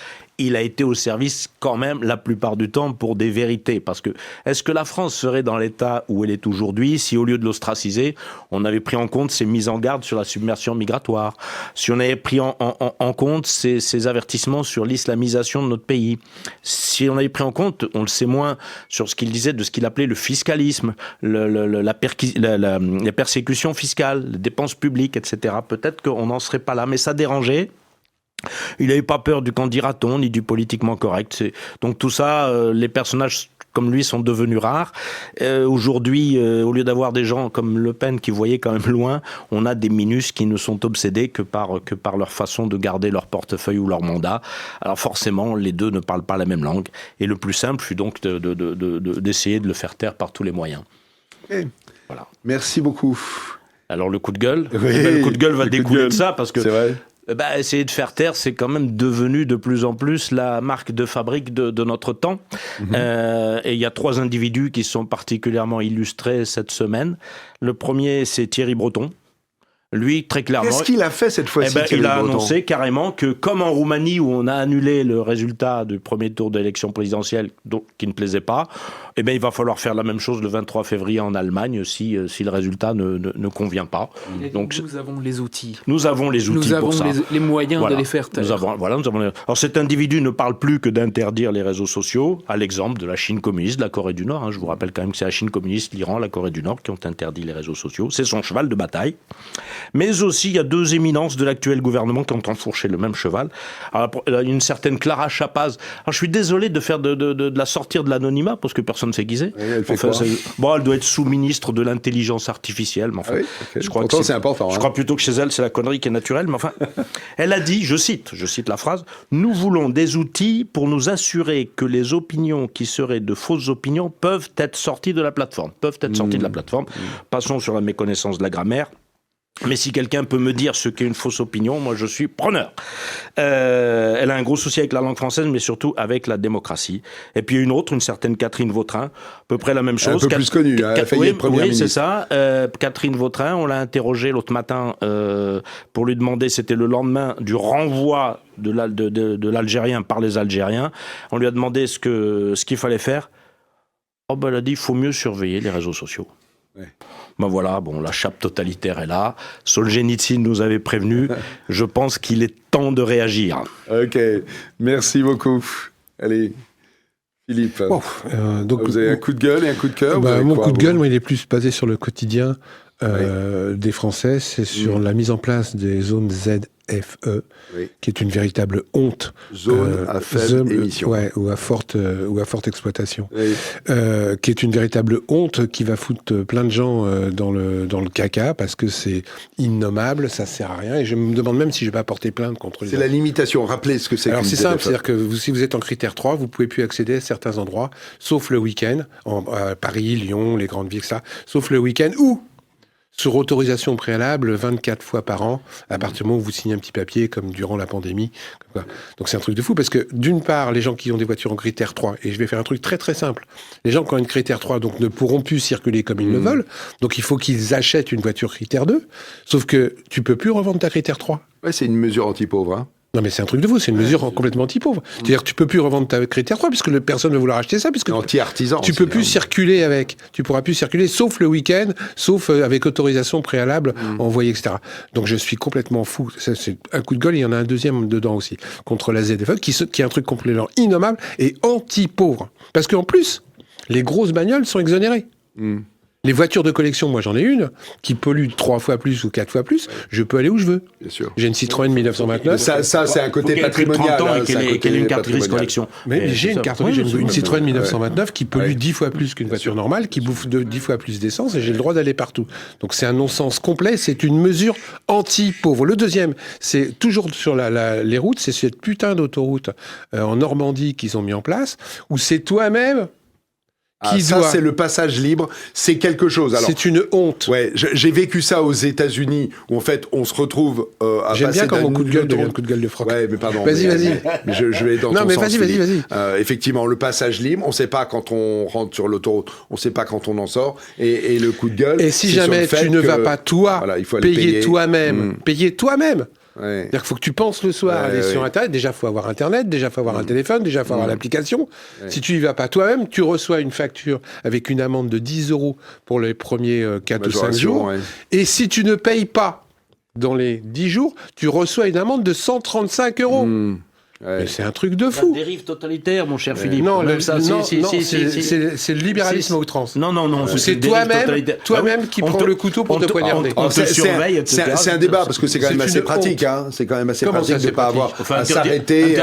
il a été au service quand même la plupart du temps pour des vérités. Parce que est-ce que la France serait dans l'état où elle est aujourd'hui si au lieu de l'ostraciser, on avait pris en compte ses mises en garde sur la submersion migratoire, si on avait pris en compte ses avertissements sur l'islamisation de notre pays, si on avait pris en compte, on le sait moins, sur ce qu'il disait de ce qu'il appelait le fiscalisme, la persécution fiscale, les dépenses publiques, etc. Peut-être qu'on n'en serait pas là, mais ça dérangeait. Il n'avait pas peur du qu'en dira-t-on, ni du politiquement correct. Donc tout ça, les personnages comme lui sont devenus rares. Aujourd'hui, au lieu d'avoir des gens comme Le Pen qui voyaient quand même loin, on a des minus qui ne sont obsédés que par leur façon de garder leur portefeuille ou leur mandat. Alors forcément, les deux ne parlent pas la même langue. Et le plus simple fut donc d'essayer de le faire taire par tous les moyens. Okay. Voilà. Merci beaucoup. Alors le coup de gueule, le coup de gueule va découler de ça parce que... C'est vrai. Essayer de faire taire, c'est quand même devenu de plus en plus la marque de fabrique de notre temps. Et il y a 3 individus qui sont particulièrement illustrés cette semaine. Le premier, c'est Thierry Breton, Lui, très clairement... Qu'est-ce qu'il a fait cette fois-ci? Il a annoncé carrément que, comme en Roumanie, où on a annulé le résultat du premier tour de l'élection présidentielle qui ne plaisait pas, il va falloir faire la même chose le 23 février en Allemagne si le résultat ne convient pas. Donc, nous avons les outils. Nous avons les outils pour ça. Nous avons les moyens de les faire taire. Alors cet individu ne parle plus que d'interdire les réseaux sociaux, à l'exemple de la Chine communiste, de la Corée du Nord. Je vous rappelle quand même que c'est la Chine communiste, l'Iran, la Corée du Nord qui ont interdit les réseaux sociaux. C'est son cheval de bataille. Mais aussi, il y a deux éminences de l'actuel gouvernement qui ont enfourché le même cheval. Alors, une certaine Clara Chapaz. Alors, je suis désolé de faire de la sortir de l'anonymat, parce que personne ne sait qui c'est. Elle fait quoi ? Elle doit être sous-ministre de l'intelligence artificielle. Mais enfin, okay. je crois Pourtant, c'est important. Je crois plutôt que chez elle, c'est la connerie qui est naturelle. Mais enfin, elle a dit, je cite la phrase, « Nous voulons des outils pour nous assurer que les opinions qui seraient de fausses opinions peuvent être sorties de la plateforme. » Passons sur la méconnaissance de la grammaire. Mais si quelqu'un peut me dire ce qu'est une fausse opinion, moi je suis preneur. Elle a un gros souci avec la langue française, mais surtout avec la démocratie. Et puis une certaine Catherine Vautrin, à peu près la même chose. Un peu plus connue, elle a failli être première ministre. Oui, c'est ça. Catherine Vautrin, on l'a interrogée l'autre matin pour lui demander, c'était le lendemain du renvoi de l'Algérien par les Algériens. On lui a demandé ce qu'il fallait faire. Elle a dit, il faut mieux surveiller les réseaux sociaux. Ouais. La chape totalitaire est là. Solzhenitsyn nous avait prévenu. Je pense qu'il est temps de réagir. Ok, merci beaucoup. Allez, Philippe. Donc, vous avez un coup de gueule et un coup de cœur? Mon coup de gueule, il est plus basé sur le quotidien des Français. C'est sur la mise en place des zones ZFE, qui est une véritable honte. Zone à faible émission. Ou à forte exploitation. Qui est une véritable honte qui va foutre plein de gens dans le caca parce que c'est innommable, ça sert à rien. Et je me demande même si je vais pas porter plainte contre les... C'est la limitation. Rappelez ce que c'est. Alors c'est simple, c'est-à-dire que si vous êtes en critère 3, vous pouvez plus accéder à certains endroits, sauf le week-end, Paris, Lyon, les grandes villes, ça, sauf le week-end ou sur autorisation préalable 24 fois par an, à partir du moment où vous signez un petit papier, comme durant la pandémie. Donc c'est un truc de fou, parce que d'une part, les gens qui ont des voitures en critère 3, et je vais faire un truc très très simple, les gens qui ont une critère 3 donc, ne pourront plus circuler comme ils le veulent, donc il faut qu'ils achètent une voiture critère 2, sauf que tu peux plus revendre ta critère 3. Ouais, c'est une mesure anti-pauvre, hein. Non mais c'est un truc de fou, c'est une mesure complètement anti-pauvre. C'est-à-dire que tu peux plus revendre ta critère 3 puisque personne ne va vouloir acheter ça, puisque anti-artisan. Tu peux plus circuler avec. Tu pourras plus circuler sauf le week-end, sauf avec autorisation préalable envoyée, etc. Donc je suis complètement fou. Ça, c'est un coup de gueule, il y en a un deuxième dedans aussi, contre la ZFE, qui est un truc complètement innommable et anti-pauvre. Parce qu'en plus, les grosses bagnoles sont exonérées. Les voitures de collection, moi j'en ai une, qui pollue 3 fois plus ou 4 fois plus, je peux aller où je veux. Bien sûr. J'ai une Citroën 1929. Ça c'est un côté patrimonial. Quelle est une carte grise collection. Mais j'ai une carte grise, j'ai une Citroën 1929 qui pollue 10 fois plus qu'une voiture normale, qui bouffe 10 fois plus d'essence, et j'ai le droit d'aller partout. Donc c'est un non-sens complet, c'est une mesure anti-pauvre. Le deuxième, c'est toujours sur les routes, c'est cette putain d'autoroute en Normandie qu'ils ont mis en place, où c'est toi-même... c'est le passage libre, c'est quelque chose. Alors, c'est une honte. Ouais, j'ai vécu ça aux États-Unis où en fait on se retrouve à J'aime passer bien quand mon coup de gueule devient un coup de gueule de froc. Ouais, mais pardon. Vas-y. Mais je vais dans ton sens. Vas-y. Effectivement, le passage libre, on sait pas quand on rentre sur l'autoroute, on sait pas quand on en sort, et le coup de gueule. Et si jamais tu ne vas pas toi payer toi-même, Ouais. C'est-à-dire qu'il faut que tu penses le soir à aller sur Internet. Déjà, il faut avoir Internet, déjà, il faut avoir un téléphone, déjà, il faut avoir l'application. Ouais. Si tu y vas pas toi-même, tu reçois une facture avec une amende de 10 € pour les premiers 4 ou 5 jours. Ouais. Et si tu ne payes pas dans les 10 jours, tu reçois une amende de 135 €. Mais c'est un truc de fou. La dérive totalitaire, mon cher Philippe. Non, c'est le libéralisme à outrance. Non. C'est toi-même qui prends le couteau pour te poignarder. On te surveille, etc. C'est un débat, parce que c'est quand même assez pratique. C'est quand même assez pratique de ne pas avoir à s'arrêter.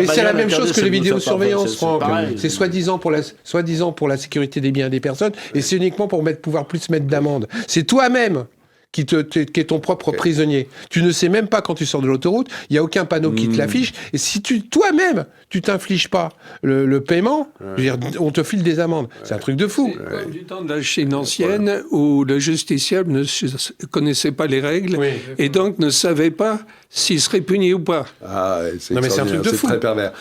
Mais c'est la même chose que les vidéosurveillances, Franck. C'est soi-disant pour la sécurité des biens des personnes, et c'est uniquement pour pouvoir plus mettre d'amende. C'est toi-même qui est ton propre prisonnier. Tu ne sais même pas quand tu sors de l'autoroute, il n'y a aucun panneau qui te l'affiche, et si toi-même, tu t'infliges pas le paiement, je veux dire, on te file des amendes. C'est un truc de fou. C'est comme du temps de la Chine ancienne, où le justiciable ne connaissait pas les règles, et donc ne savait pas s'il serait puni ou pas. C'est un truc de fou. C'est très pervers.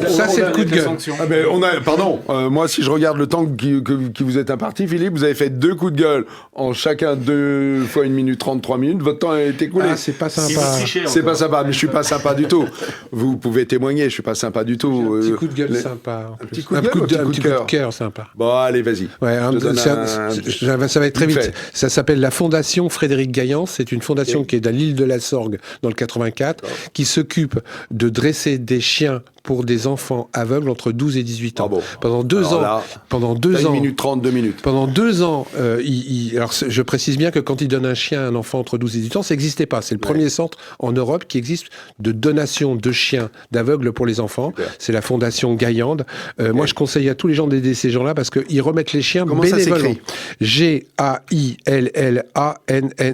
Ça, c'est le coup de gueule. Moi, si je regarde le temps qui vous est imparti, Philippe, vous avez fait 2 coups de gueule en chaque chacun 2 fois 1 minute 30, 3 minutes. Votre temps a été écoulé. Ah, c'est pas sympa. C'est pas sympa, mais je suis pas sympa du tout. Vous pouvez témoigner, je suis pas sympa du tout. Un petit coup de gueule sympa. Un petit coup de gueule, un petit coup de cœur sympa. Bon, allez, vas-y. Ouais, ça va être très vite. Ça s'appelle la Fondation Frédéric Gaillan. C'est une fondation qui est à l'île de la Sorgue, dans le 84, qui s'occupe de dresser des chiens pour des enfants aveugles entre 12 et 18 ans. Ah bon. Pendant 2 ans. Là, pendant 2 ans. 1 minute 30, 2 minutes. Pendant 2 ans, alors je précise bien que quand il donne un chien à un enfant entre 12 et 18 ans, ça n'existait pas. C'est le premier centre en Europe qui existe de donation de chiens d'aveugles pour les enfants. Super. C'est la Fondation Gaillande. Moi, je conseille à tous les gens d'aider ces gens-là parce qu'ils remettent les chiens bénévolement. Gaillanne.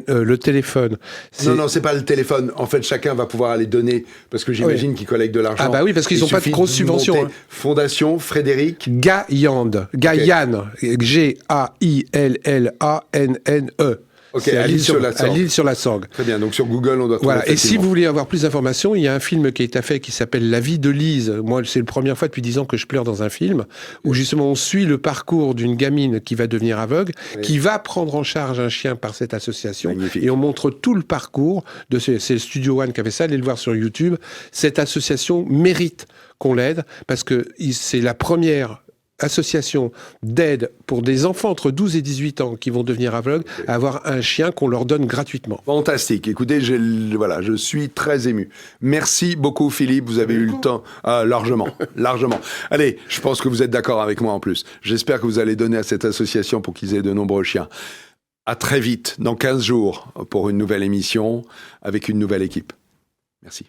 Le téléphone. Non, c'est pas le téléphone. En fait, chacun va pouvoir aller donner parce que j'imagine qu'ils collectent de l'argent. Ah bah oui, parce qu'ils n'ont pas de grosse subvention. Hein. Fondation Frédéric Gaillande. Gaillanne. Gaillanne. Ok, à l'île-sur-la-Sorgue. Très bien, donc sur Google, on doit trouver. Voilà. Et si vous voulez avoir plus d'informations, il y a un film qui a été fait qui s'appelle La vie de Lise. Moi, c'est la première fois depuis 10 ans que je pleure dans un film, où justement on suit le parcours d'une gamine qui va devenir aveugle, qui va prendre en charge un chien par cette association. Magnifique. Et on montre tout le parcours de c'est le Studio One qui avait ça, allez le voir sur YouTube. Cette association mérite qu'on l'aide, parce que c'est la première association d'aide pour des enfants entre 12 et 18 ans qui vont devenir aveugles, à avoir un chien qu'on leur donne gratuitement. Fantastique. Écoutez, je suis très ému. Merci beaucoup, Philippe. Vous avez eu le temps. Largement. Allez, je pense que vous êtes d'accord avec moi en plus. J'espère que vous allez donner à cette association pour qu'ils aient de nombreux chiens. À très vite, dans 15 jours, pour une nouvelle émission avec une nouvelle équipe. Merci.